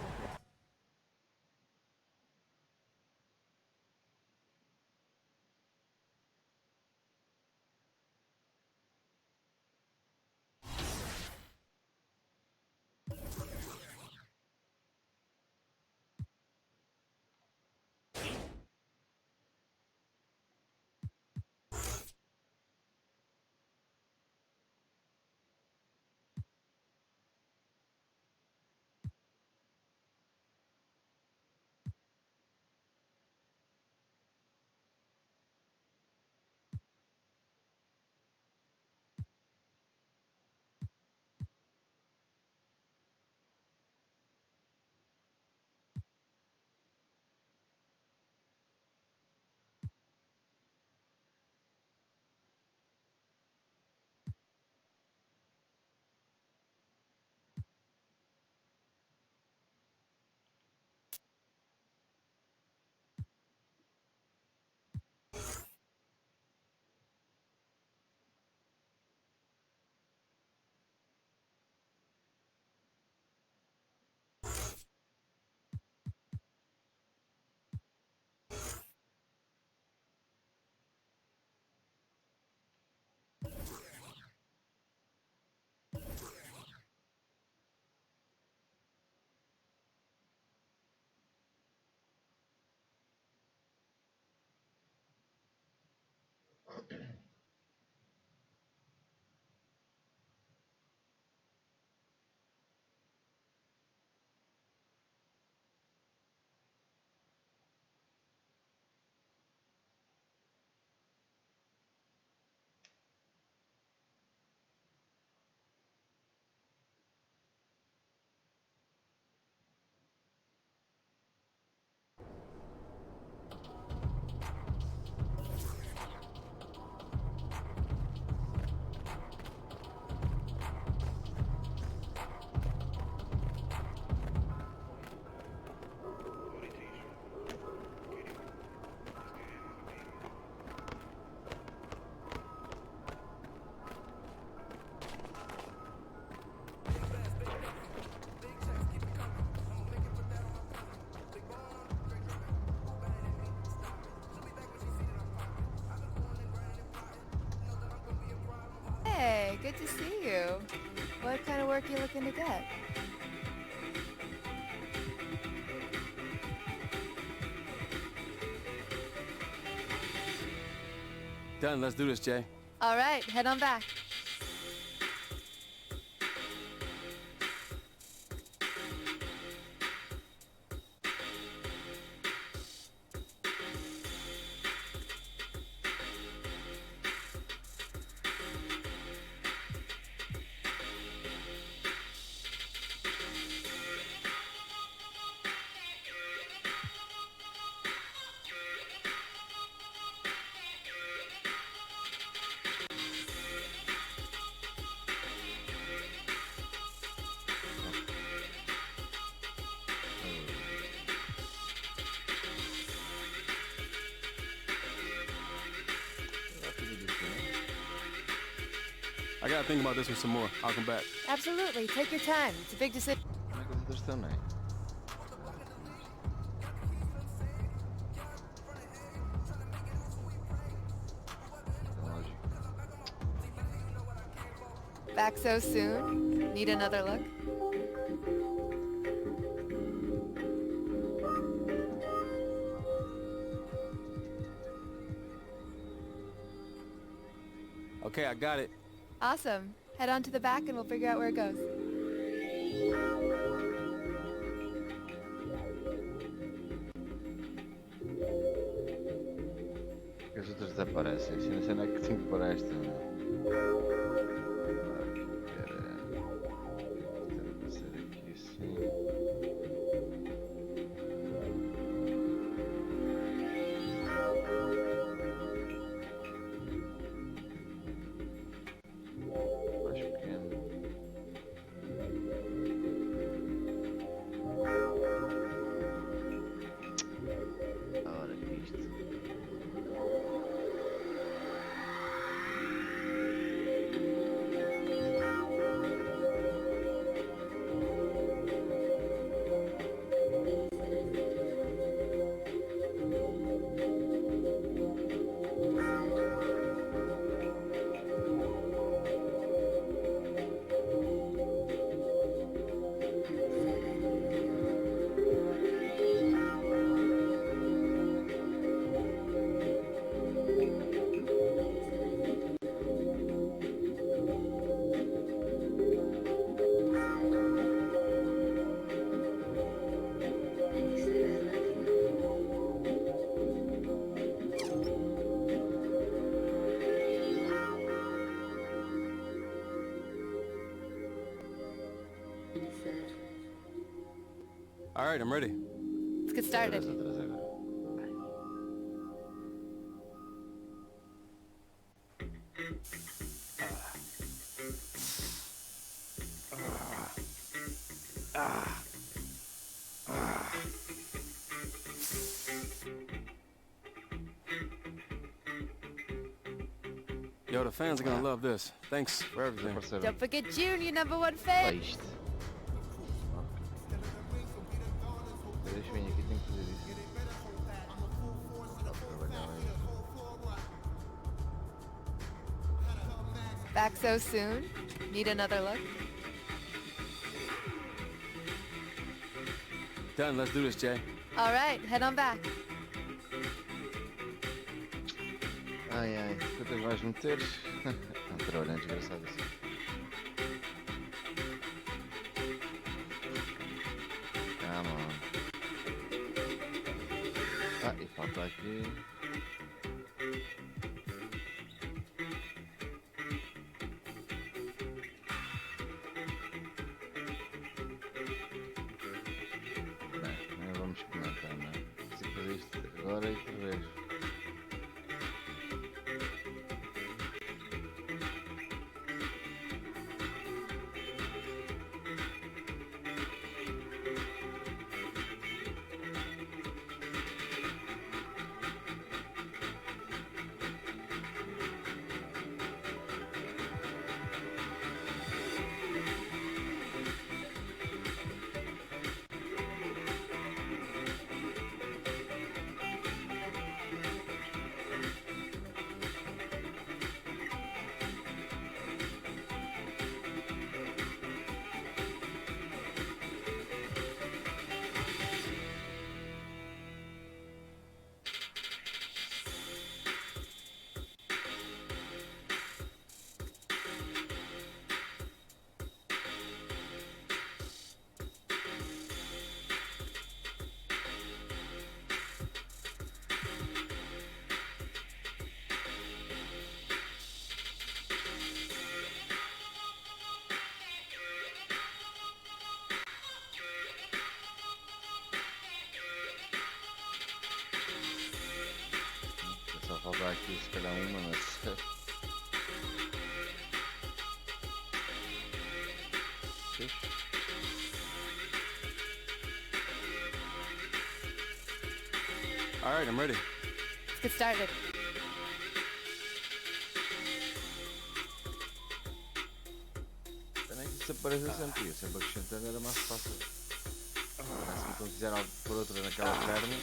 Hey, good to see you. What kind of work are you looking to get? Done. Let's do this, Jay. All right, head on back. I gotta think about this one some more. I'll come back. Absolutely, take your time. It's a big decision. There's still night. Back so soon? Need another look? Okay, I got it. Awesome. Head on to the back and we'll figure out where it goes. Porque os outros desaparecem. Se não sei não é que sempre por esta. Mais pequeno. All right, I'm ready. Let's get started. Yo, the fans are gonna love this. Thanks for everything. Don't forget June, your #1 fan. Deixa eu vir aqui, tenho que fazer isso. Back so soon? Need another look? Done, let's do this, Jay. All right, head on back. Ai ai, quantas vais meteres? Não, trabalhando desgraçado assim. Come on. Ah, e falta aqui. Não vamos comentar, não é? Preciso fazer isto agora e outra vez. Só faltar aqui se calhar uma, mas... All right, I'm ready. Let's get started. Também que se aparece sempre, eu sempre acrescentando era mais fácil. Parece que quando fizeram algo por outra naquela perna,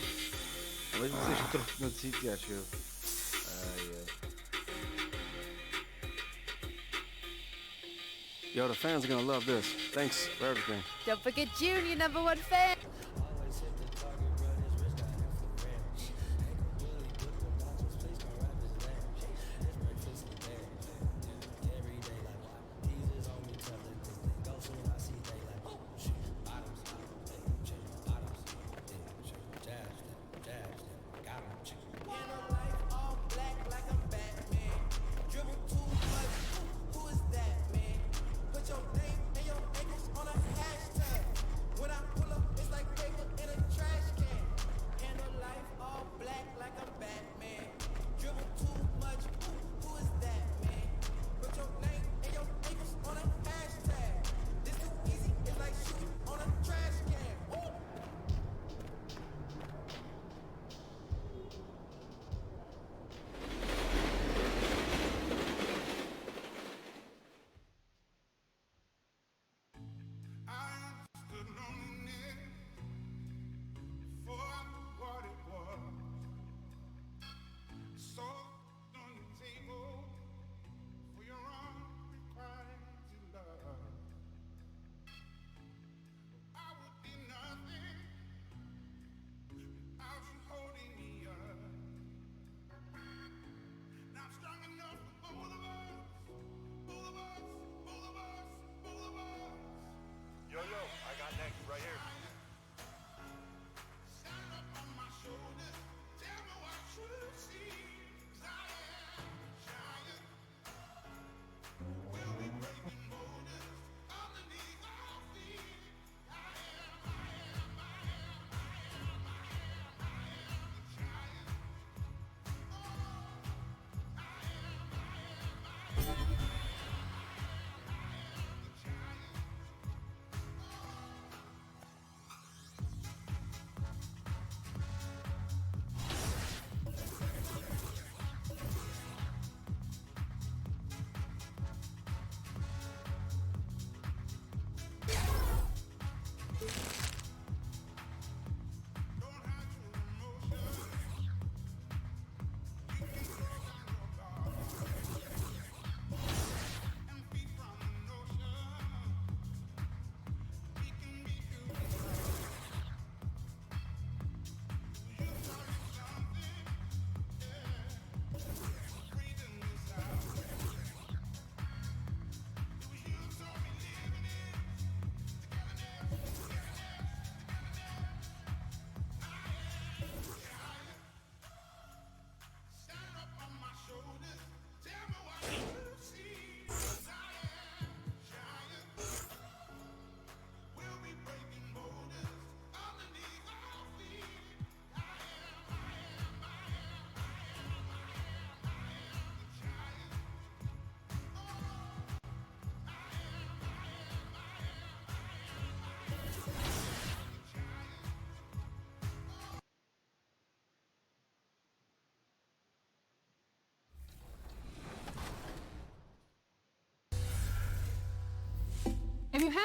ou mesmo vocês que trocam no sítio, acho eu. Ai, ai. Yo, the fans are gonna love this. Thanks for everything. Don't forget June, your #1 fan. Put your name and your ankles on a hashtag. When I pull up, it's like paper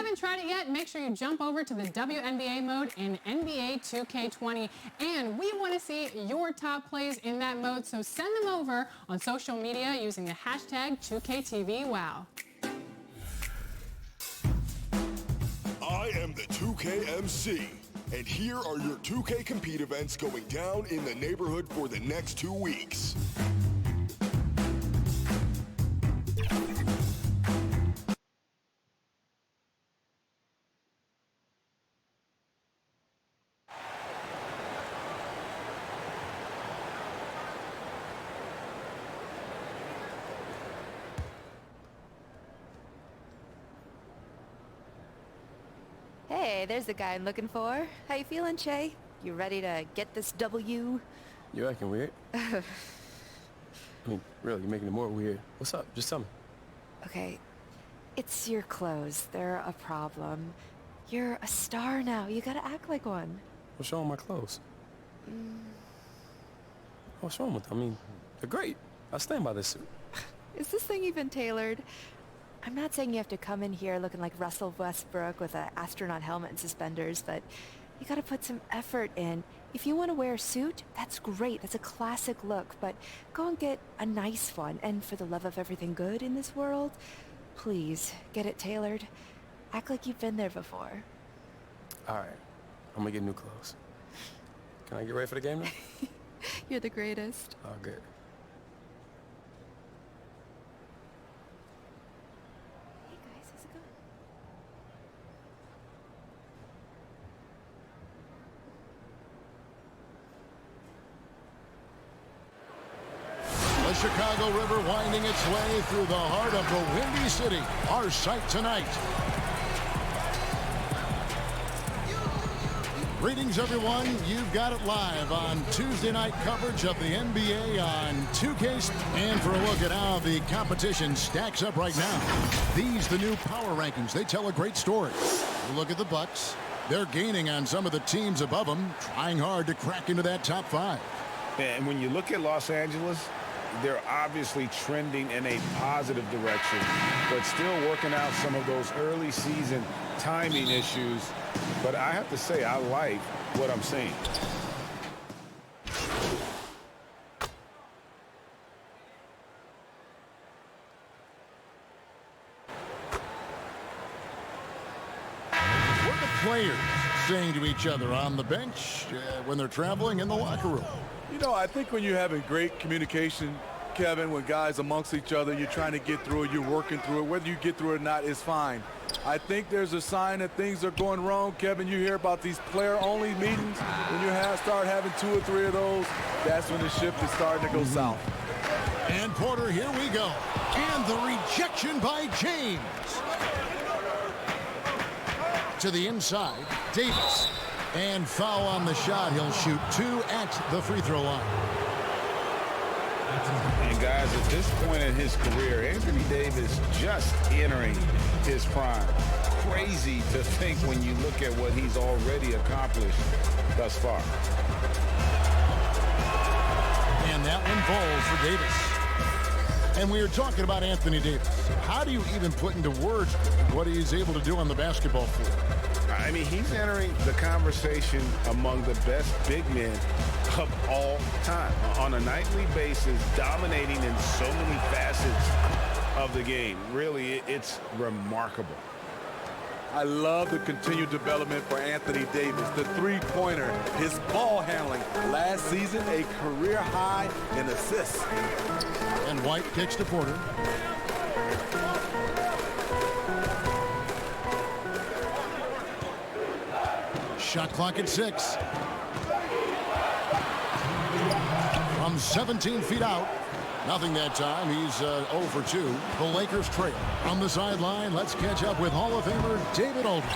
haven't tried it yet, make sure you jump over to the WNBA mode in NBA 2K20. And we want to see your top plays in that mode, so send them over on social media using the hashtag 2KTVWow. I am the 2K MC, and here are your 2K Compete events going down in the neighborhood for the next 2 weeks. Hey, there's the guy I'm looking for. How you feeling, Che? You ready to get this W? You acting weird? I mean, really, you're making it more weird. What's up? Just tell me. Okay, it's your clothes. They're a problem. You're a star now. You gotta act like one. What's wrong with my clothes? What's wrong with them? I mean, they're great. I stand by this suit. Is this thing even tailored? I'm not saying you have to come in here looking like Russell Westbrook with an astronaut helmet and suspenders, but you gotta put some effort in. If you want to wear a suit, that's great. That's a classic look, but go and get a nice one. And for the love of everything good in this world, please get it tailored. Act like you've been there before. All right. I'm gonna get new clothes. Can I get ready for the game now? You're the greatest. Oh, good. Hey guys, how's it going? The Chicago River winding its way through the heart of the Windy City. Our sight tonight. Greetings, everyone. You've got it live on Tuesday night coverage of the NBA on 2K. And for a look at how the competition stacks up right now. These, the new power rankings. They tell a great story. You look at the Bucks. They're gaining on some of the teams above them, trying hard to crack into that top 5. And when you look at Los Angeles, they're obviously trending in a positive direction, but still working out some of those early season timing issues. But I have to say, I like what I'm seeing. What are the players saying to each other on the bench when they're traveling in the locker room? You know, I think when you're having great communication, Kevin, with guys amongst each other, you're trying to get through it, you're working through it. Whether you get through it or not is fine. I think there's a sign that things are going wrong. Kevin, you hear about these player-only meetings. When you start having 2 or 3 of those, that's when the ship is starting to go south. And Porter, here we go. And the rejection by James. To the inside, Davis. And foul on the shot. He'll shoot 2 at the free throw line. And guys, at this point in his career, Anthony Davis just entering his prime. Crazy to think when you look at what he's already accomplished thus far. And that one falls for Davis. And we were talking about Anthony Davis. How do you even put into words what he's able to do on the basketball floor? I mean, he's entering the conversation among the best big men of all time. On a nightly basis, dominating in so many facets of the game. Really, it's remarkable. I love the continued development for Anthony Davis. The three-pointer, his ball handling. Last season, a career high in assists. And White kicks to Porter. Shot clock at 6. From 17 feet out. Nothing that time. He's 0 for 2. The Lakers trail. On the sideline, let's catch up with Hall of Famer David Aldridge.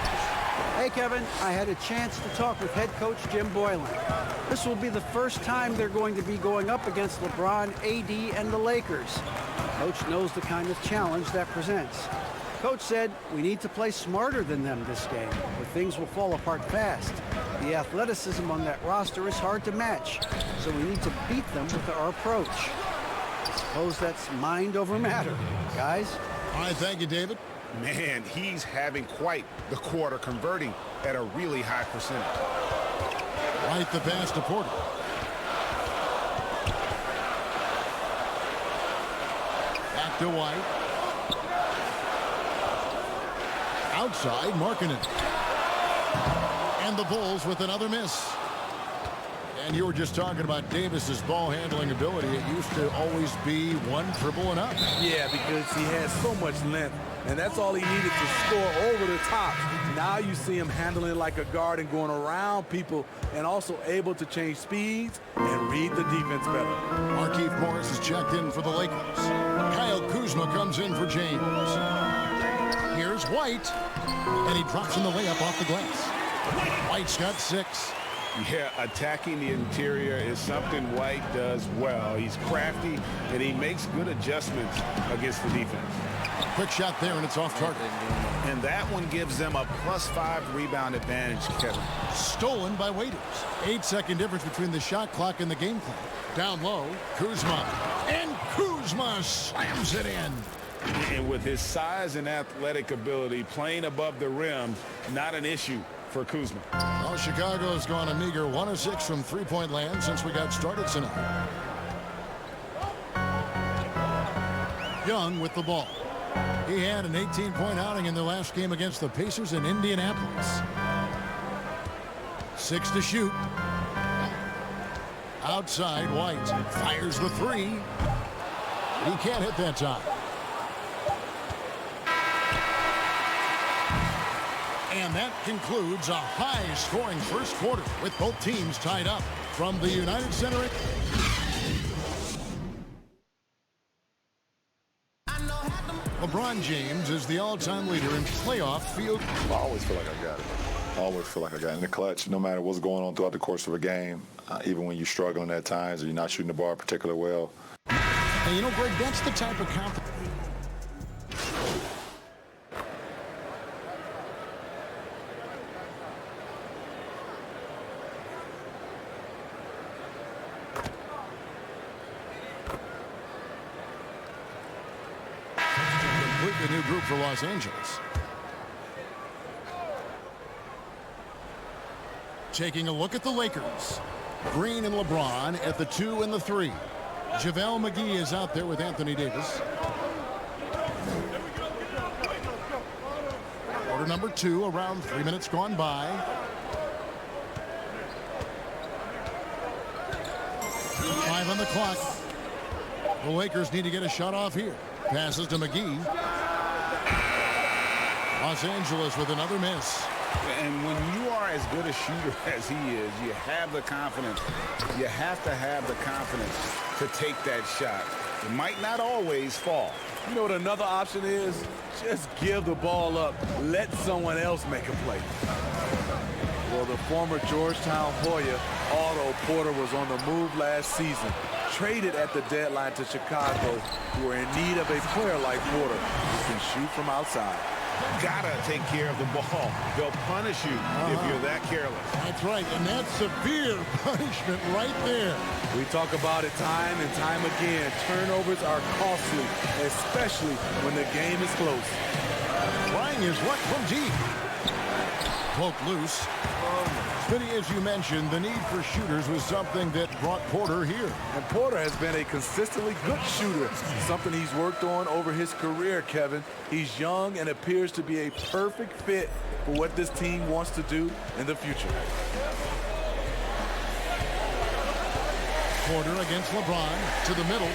Hey, Kevin. I had a chance to talk with head coach Jim Boylan. This will be the first time they're going to be going up against LeBron, AD, and the Lakers. Coach knows the kind of challenge that presents. Coach said, we need to play smarter than them this game, or things will fall apart fast. The athleticism on that roster is hard to match, so we need to beat them with our approach. I suppose that's mind over matter. Guys? All right, thank you, David. Man, he's having quite the quarter, converting at a really high percentage. Right the pass to Porter. Back to White. Outside, Markkanen. And the Bulls with another miss. And you were just talking about Davis's ball handling ability. It used to always be one dribble and up. Yeah, because he has so much length, and that's all he needed to score over the top. Now you see him handling it like a guard and going around people, and also able to change speeds and read the defense better. Markieff Morris is checked in for the Lakers. Kyle Kuzma comes in for James. Here's White, and he drops in the layup off the glass. White's got 6. Yeah, attacking the interior is something White does well. He's crafty, and he makes good adjustments against the defense. Quick shot there, and it's off target. And that one gives them a +5 rebound advantage, Kevin. Stolen by Waiters. 8-second difference between the shot clock and the game clock. Down low, Kuzma. And Kuzma slams it in. And with his size and athletic ability, playing above the rim, not an issue for Kuzma. Well, Chicago's gone a meager 1 of 6 from three-point land since we got started tonight. Young with the ball. He had an 18-point outing in their last game against the Pacers in Indianapolis. 6 to shoot. Outside, White fires the 3. He can't hit that time. And that concludes a high-scoring first quarter with both teams tied up. From the United Center. LeBron James is the all-time leader in playoff field. I always feel like I got it. I always feel like I got it in the clutch, no matter what's going on throughout the course of a game, even when you're struggling at times or you're not shooting the ball particularly well. And you know, Greg, that's the type of confidence. Completely new group for Los Angeles. Taking a look at the Lakers. Green and LeBron at the 2 and the 3. JaVale McGee is out there with Anthony Davis. Quarter number 2, around 3 minutes gone by. Five on the clock. The Lakers need to get a shot off here. Passes to McGee. Los Angeles with another miss. And when you are as good a shooter as he is, you have the confidence. You have to have the confidence to take that shot. It might not always fall. You know what another option is? Just give the ball up. Let someone else make a play. Well, the former Georgetown Hoya, Otto Porter, was on the move last season. Traded at the deadline to Chicago, who are in need of a player like Porter who can shoot from outside. Gotta take care of the ball. They'll punish you if you're that careless. That's right, and that's severe punishment right there. We talk about it time and time again. Turnovers are costly, especially when the game is close. Trying his luck from deep. Poked loose. Vinny, as you mentioned, the need for shooters was something that brought Porter here. And Porter has been a consistently good shooter, something he's worked on over his career, Kevin. He's young and appears to be a perfect fit for what this team wants to do in the future. Porter against LeBron to the middle.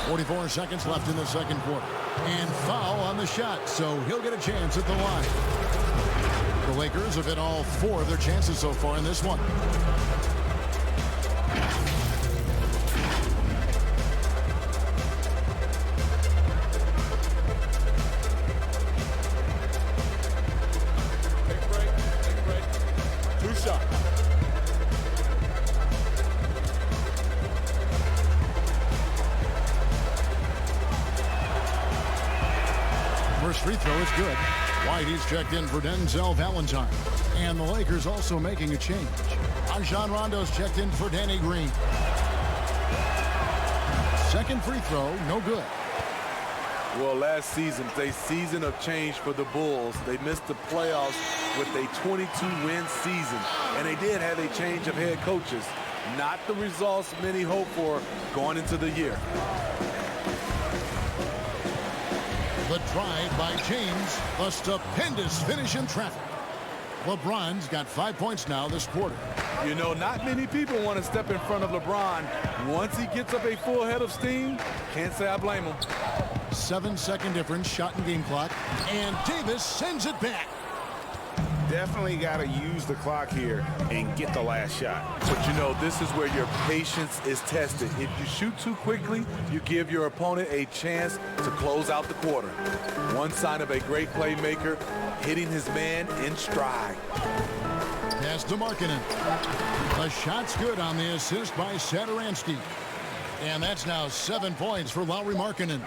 44 seconds left in the second quarter. And foul on the shot, so he'll get a chance at the line. The Lakers have hit all 4 of their chances so far in this one. Take a break. 2 shots. First free throw is good. Whitey's checked in for Denzel Valentine. And the Lakers also making a change. Rajon Rondo's checked in for Danny Green. Second free throw, no good. Well, last season, a season of change for the Bulls. They missed the playoffs with a 22-win season, and they did have a change of head coaches. Not the results many hoped for going into the year. The drive by James, a stupendous finish in traffic. LeBron's got 5 points now this quarter. You know, not many people want to step in front of LeBron. Once he gets up a full head of steam, can't say I blame him. 7-second difference, shot and game clock, and Davis sends it back. Definitely got to use the clock here and get the last shot. But you know, this is where your patience is tested. If you shoot too quickly, you give your opponent a chance to close out the quarter. One sign of a great playmaker, hitting his man in stride. Pass to Markkanen. The shot's good on the assist by Satoransky. And that's now 7 points for Lauri Markkanen.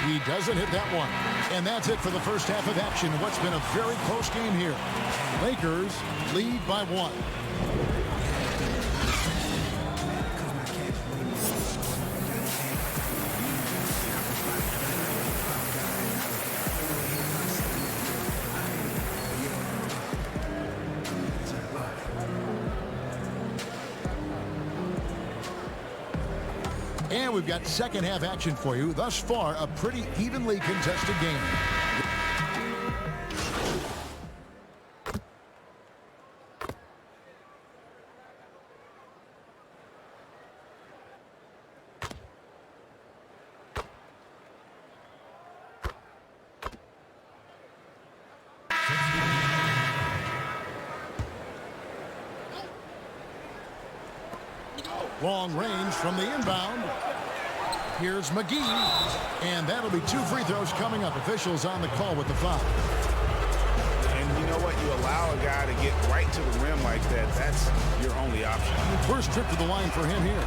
He doesn't hit that one. And that's it for the first half of action. What's been a very close game here. Lakers lead by 1. And we've got second half action for you. Thus far, a pretty evenly contested game. Long range from the inbound. Here's McGee, and that'll be 2 free throws coming up. Officials on the call with the foul. And you know what? You allow a guy to get right to the rim like that. That's your only option. First trip to the line for him here.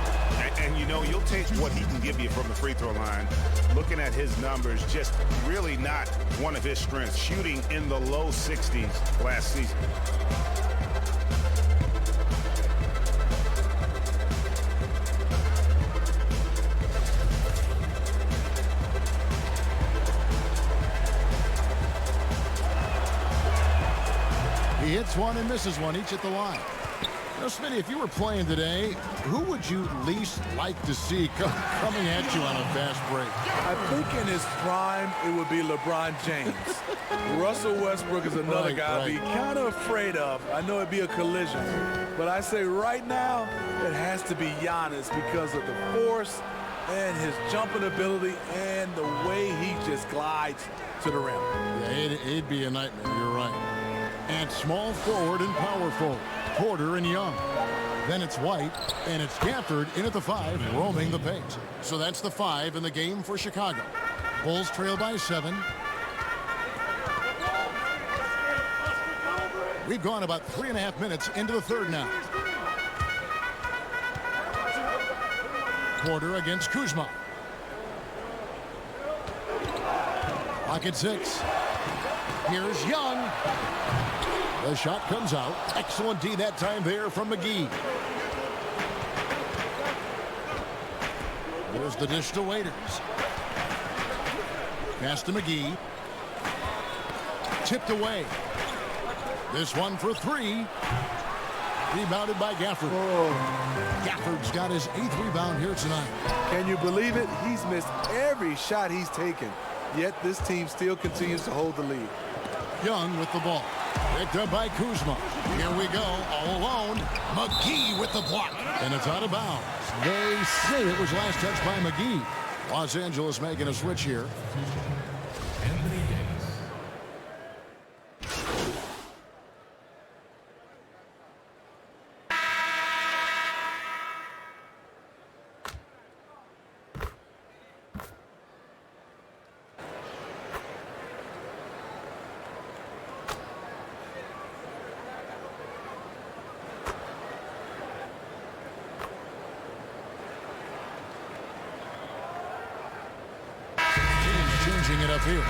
And you know, you'll take what he can give you from the free throw line. Looking at his numbers, just really not one of his strengths. Shooting in the low 60s last season. He hits one and misses one, each at the line. Now, Smitty, if you were playing today, who would you least like to see coming at you on a fast break? I think in his prime, it would be LeBron James. Russell Westbrook is another guy I'd be kind of afraid of. I know it'd be a collision. But I say right now, it has to be Giannis because of the force and his jumping ability and the way he just glides to the rim. Yeah, it'd be a nightmare. You're right. And small forward and power forward. Porter and Young. Then it's White, and it's Gafford in at the 5, roaming the paint. So that's the 5 in the game for Chicago. Bulls trail by 7. We've gone about 3.5 minutes into the third now. Porter against Kuzma. Pocket 6. Here's Young. The shot comes out. Excellent D that time there from McGee. There's the dish to Waiters. Pass to McGee. Tipped away. This one for 3. Rebounded by Gafford. Gafford's got his 8th rebound here tonight. Can you believe it? He's missed every shot he's taken. Yet this team still continues to hold the lead. Young with the ball. Picked up by Kuzma. Here we go, all alone. McGee with the block. And it's out of bounds. They say it was last touched by McGee. Los Angeles making a switch here. Changing it up here.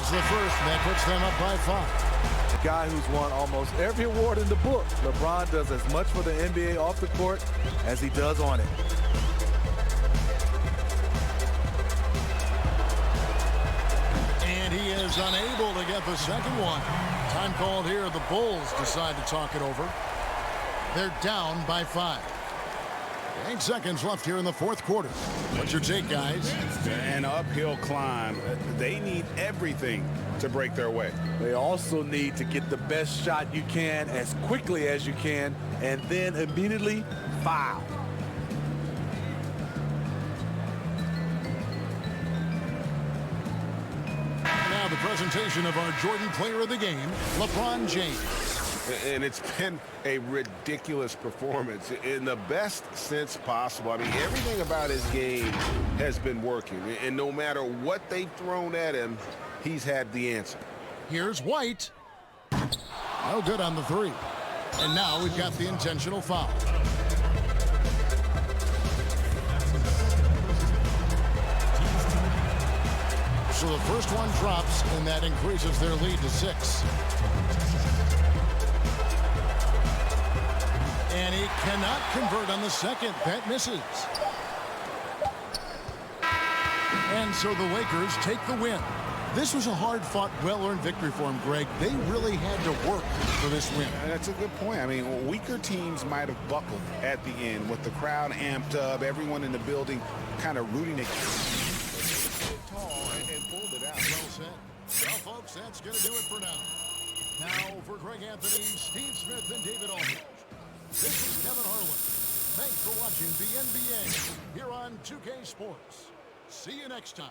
That's the first, and that puts them up by 5. A guy who's won almost every award in the book. LeBron does as much for the NBA off the court as he does on it. And he is unable to get the second one. Time called here. The Bulls decide to talk it over. They're down by 5. 8 seconds left here in the fourth quarter. What's your take, guys? An uphill climb. They need everything to break their way. They also need to get the best shot you can as quickly as you can and then immediately foul. Now the presentation of our Jordan Player of the Game, LeBron James. And it's been a ridiculous performance in the best sense possible. I mean, everything about his game has been working. And no matter what they've thrown at him, he's had the answer. Here's White. No good on the 3. And now we've got the intentional foul. So the first one drops, and that increases their lead to 6. And he cannot convert on the second. That misses. And so the Lakers take the win. This was a hard-fought, well-earned victory for him, Greg. They really had to work for this win. That's a good point. I mean, weaker teams might have buckled at the end with the crowd amped up, everyone in the building kind of rooting against tall and pulled it out. Well said. Well, folks, that's going to do it for now. Now for Greg Anthony, Steve Smith, and David Aldridge. This is Kevin Harlan. Thanks for watching the NBA here on 2K Sports. See you next time.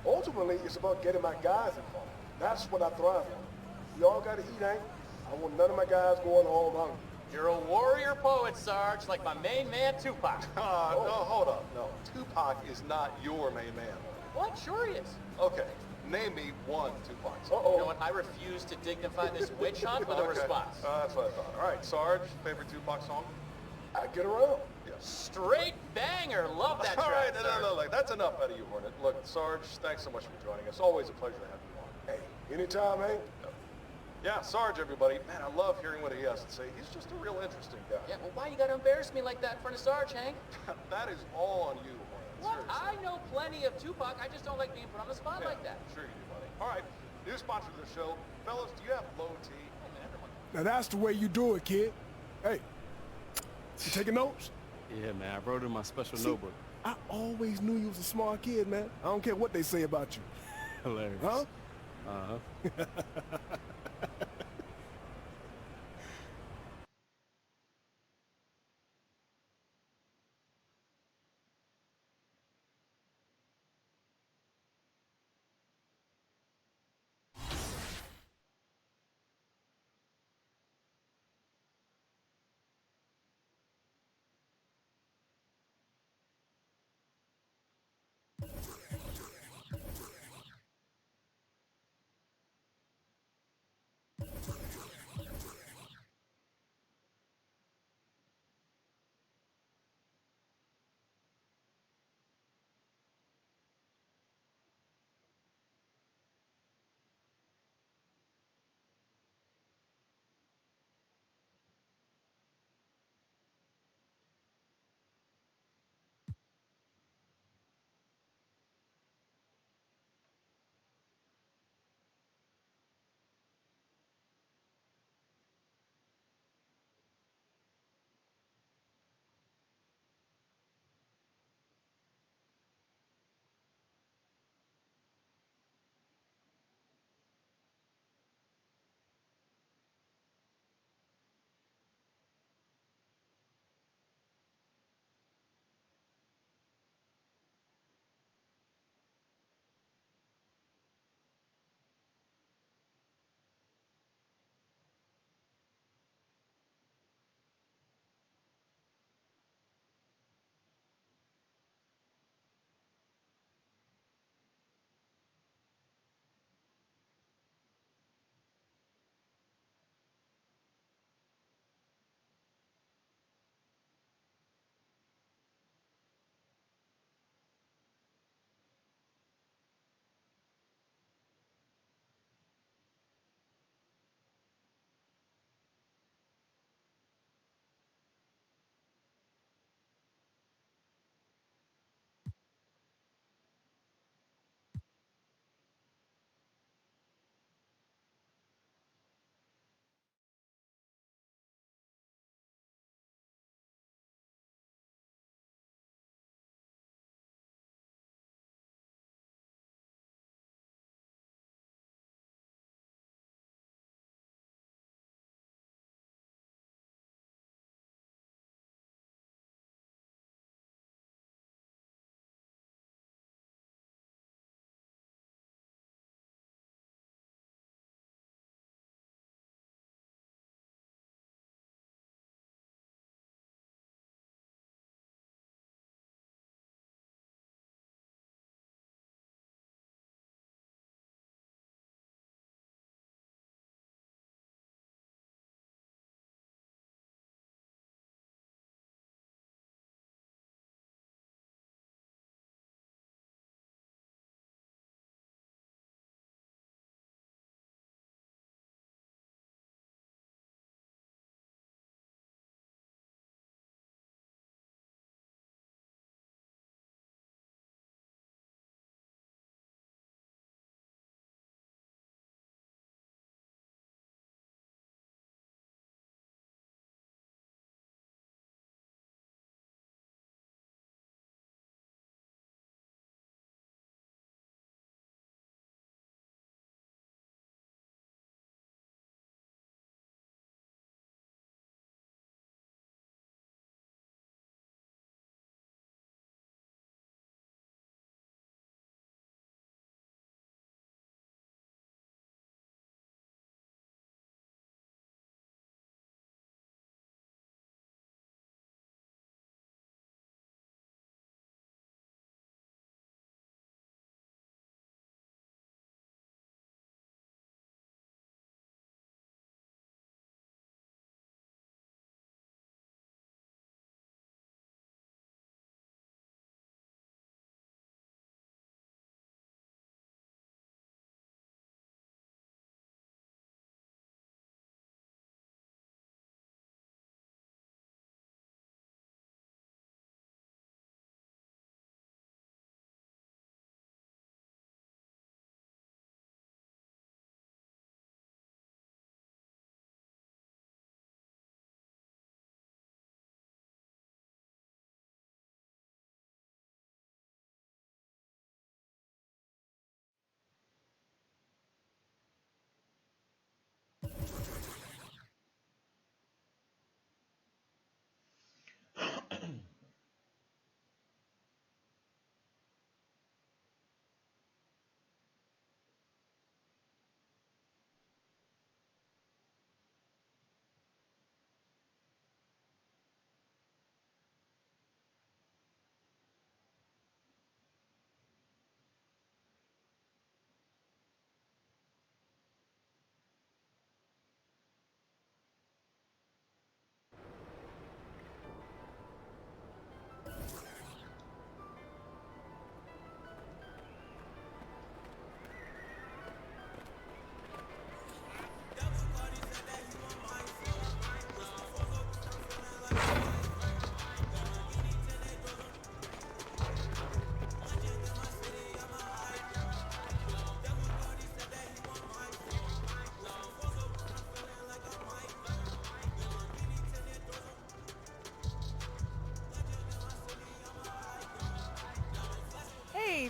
Ultimately, it's about getting my guys involved. That's what I thrive on. We all got to eat, ain't? I want none of my guys going home hungry. You're a warrior poet, Sarge, like my main man, Tupac. No, hold up. No, Tupac is not your main man. What? Sure he is. Okay, name me one Tupac You song. know what? I refuse to dignify this witch hunt with a Okay. response. That's what I thought. All right, Sarge, favorite Tupac song? I Get Around. Straight banger. Love that All track, right, Sarge. no, that's enough out of you, Hornet. Look, Sarge, thanks so much for joining us. Always a pleasure to have you on. Hey, anytime, Hank. Yeah, Sarge, everybody. Man, I love hearing what he has to say. He's just a real interesting guy. Yeah, well, why you gotta embarrass me like that in front of Sarge, Hank? That is all on you, Hornet. What? Seriously. I know plenty of Tupac. I just don't like being put on the spot like that. Sure you do, buddy. All right, new sponsor of the show. Fellas, do you have low T? Now that's the way you do it, kid. Hey, you taking notes? Yeah, man, I wrote it in my special See, notebook. I always knew you was a smart kid, man. I don't care what they say about you. Hilarious. Huh? Uh-huh.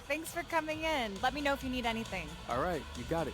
Thanks for coming in. Let me know if you need anything. All right, you got it.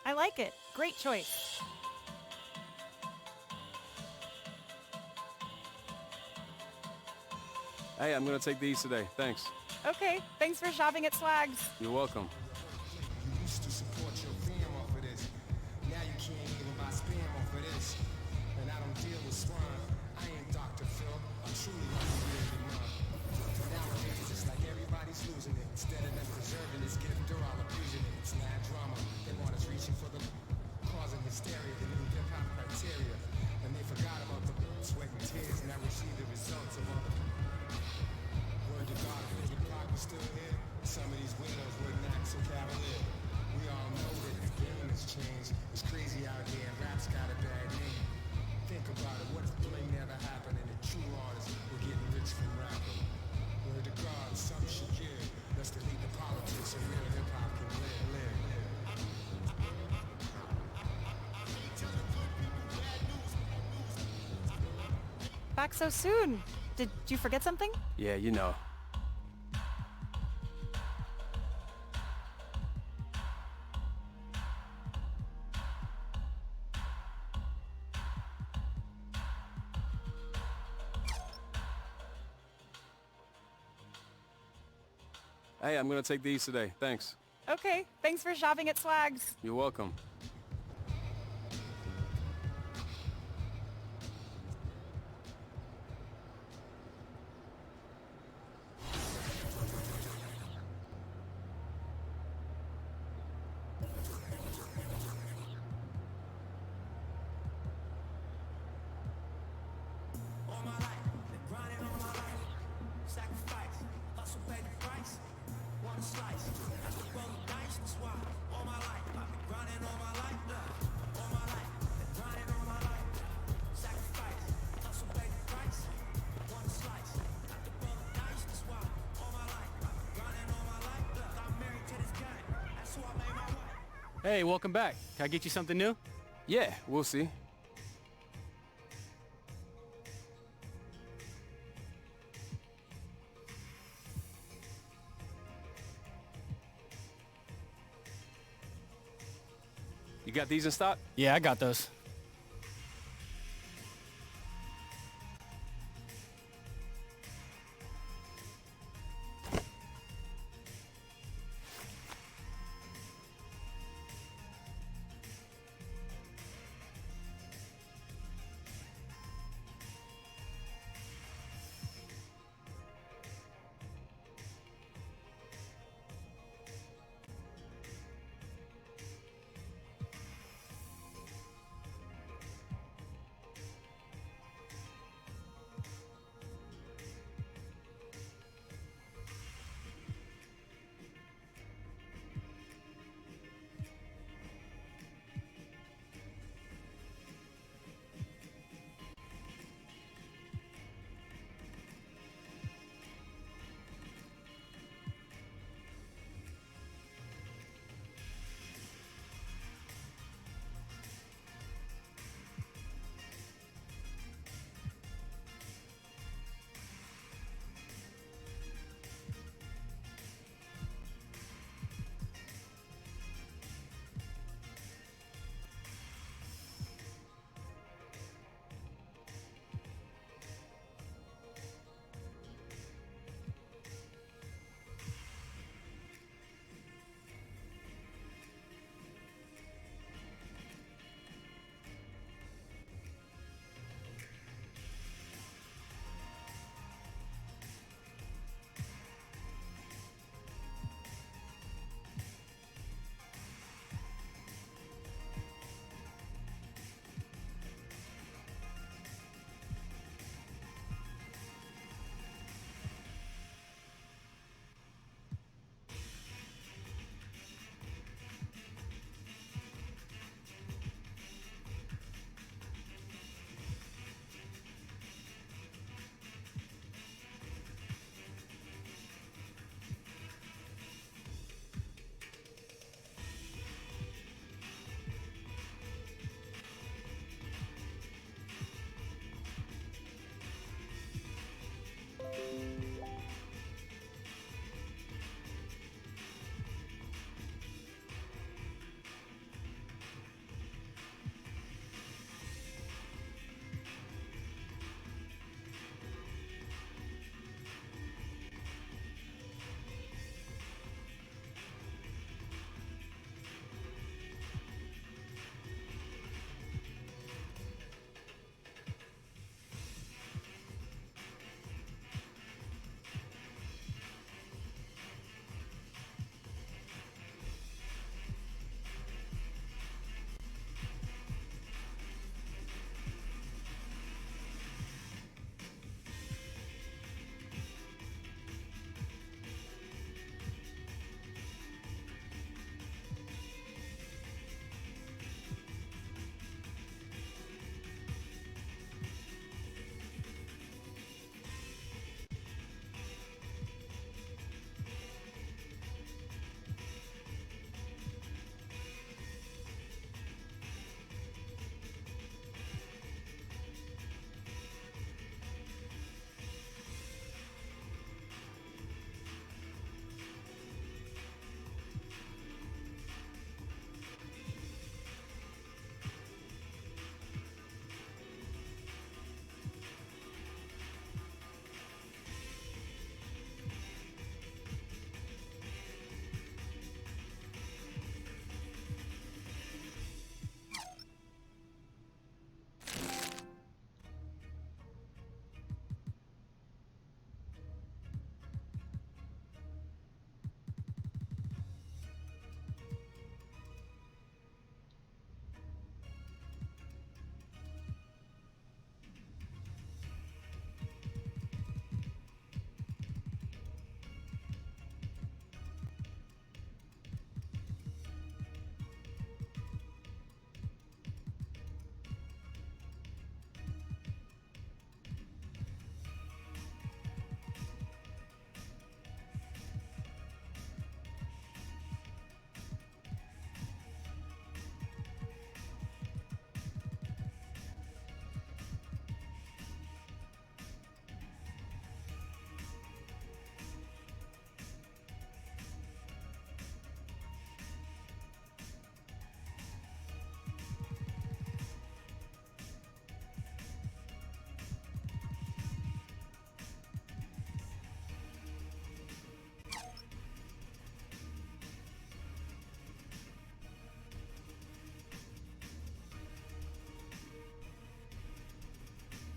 I like it. Great choice. Hey, I'm gonna take these today. Thanks. Okay, thanks for shopping at Swags. You're welcome. You used to support your fam off of this. Now you can't even buy spam off of this. And I don't deal with swine. I ain't Dr. Phil. I'm truly not the mine. Nowadays, it's like everybody's losing it. Instead of them preserving this gift, they're all abusing it. It's mad drama. They want us reaching for the causing hysteria, the new hip-hop criteria. And they forgot about the sweat and tears. Now we see the results of all the word to God, if the clock was still here, some of these widows wouldn't act so cavalier. We all know that the game has changed. It's crazy out here and rap's got a bad name. Think about it, what if bling never happened and the true artists were getting rich from rapping? Word to God, some should give. Let's delete the politics and real hip-hop can live. Back so soon. Did you forget something? Yeah, you know. Hey, I'm gonna take these today. Thanks. Okay, thanks for shopping at Swags. You're welcome. Slice, that's the roll of dice, that's why all my life I've been grinding all my life. Hey, welcome back. Can I get you something new? Yeah, we'll see. You got these in stock? Yeah, I got those.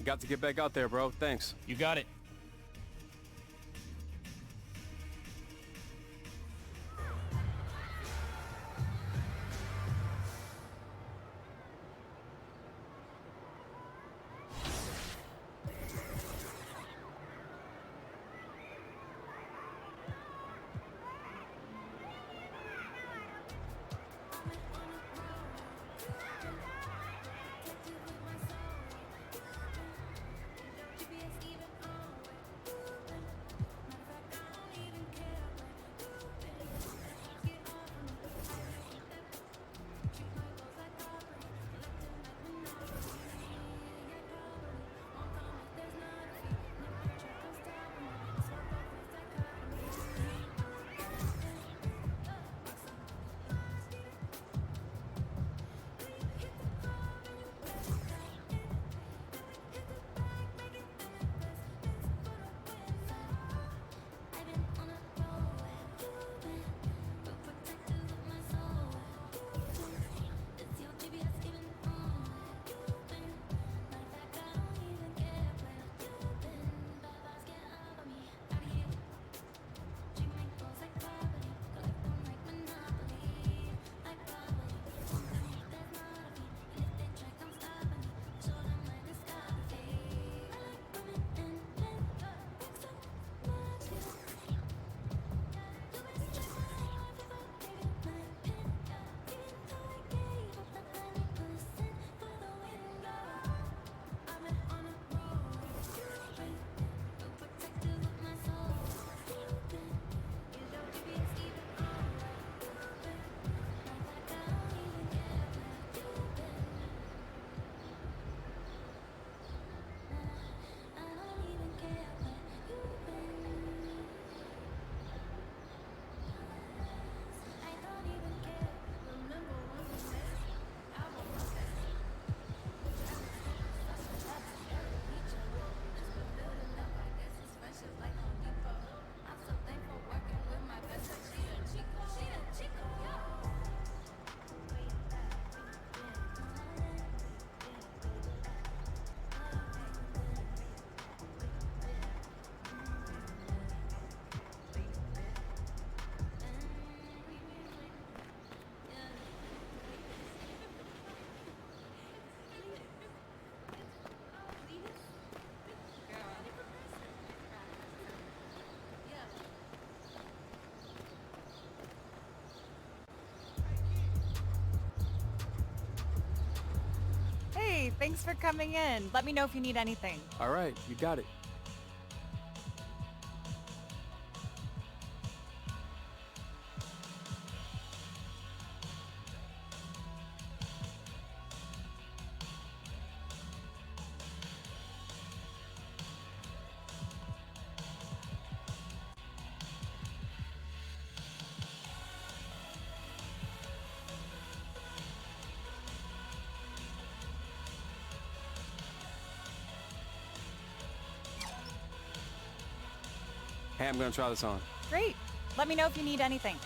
got to get back out there, bro. Thanks. You got it. Hey, thanks for coming in. Let me know if you need anything. All right, you got it. Hey, I'm gonna try this on. Great. Let me know if you need anything.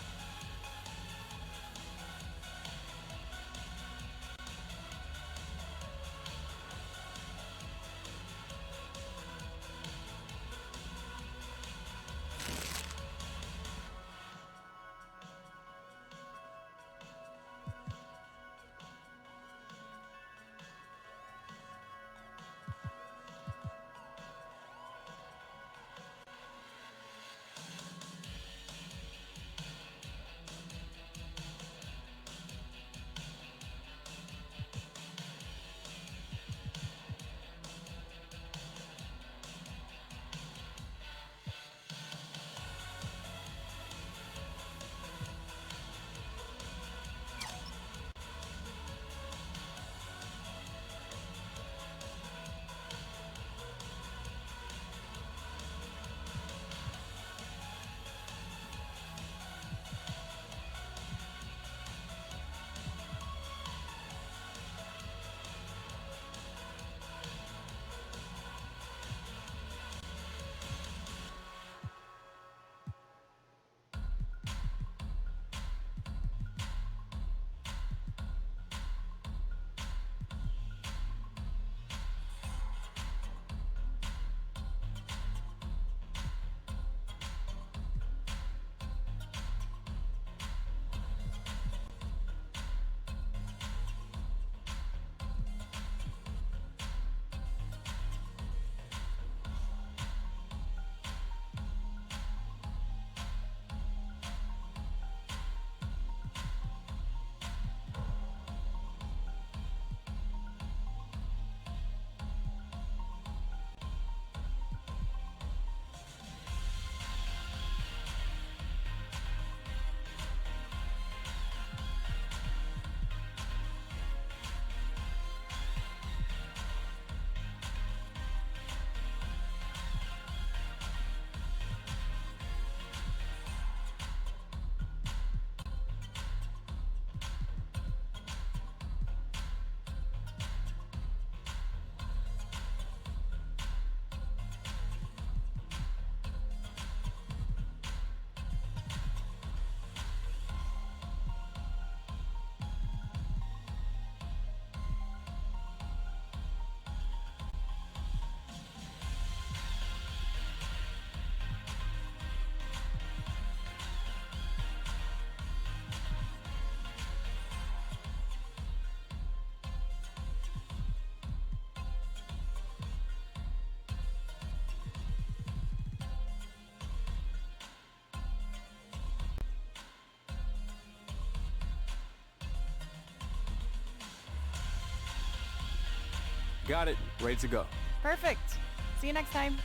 Got it. Ready to go. Perfect. See you next time.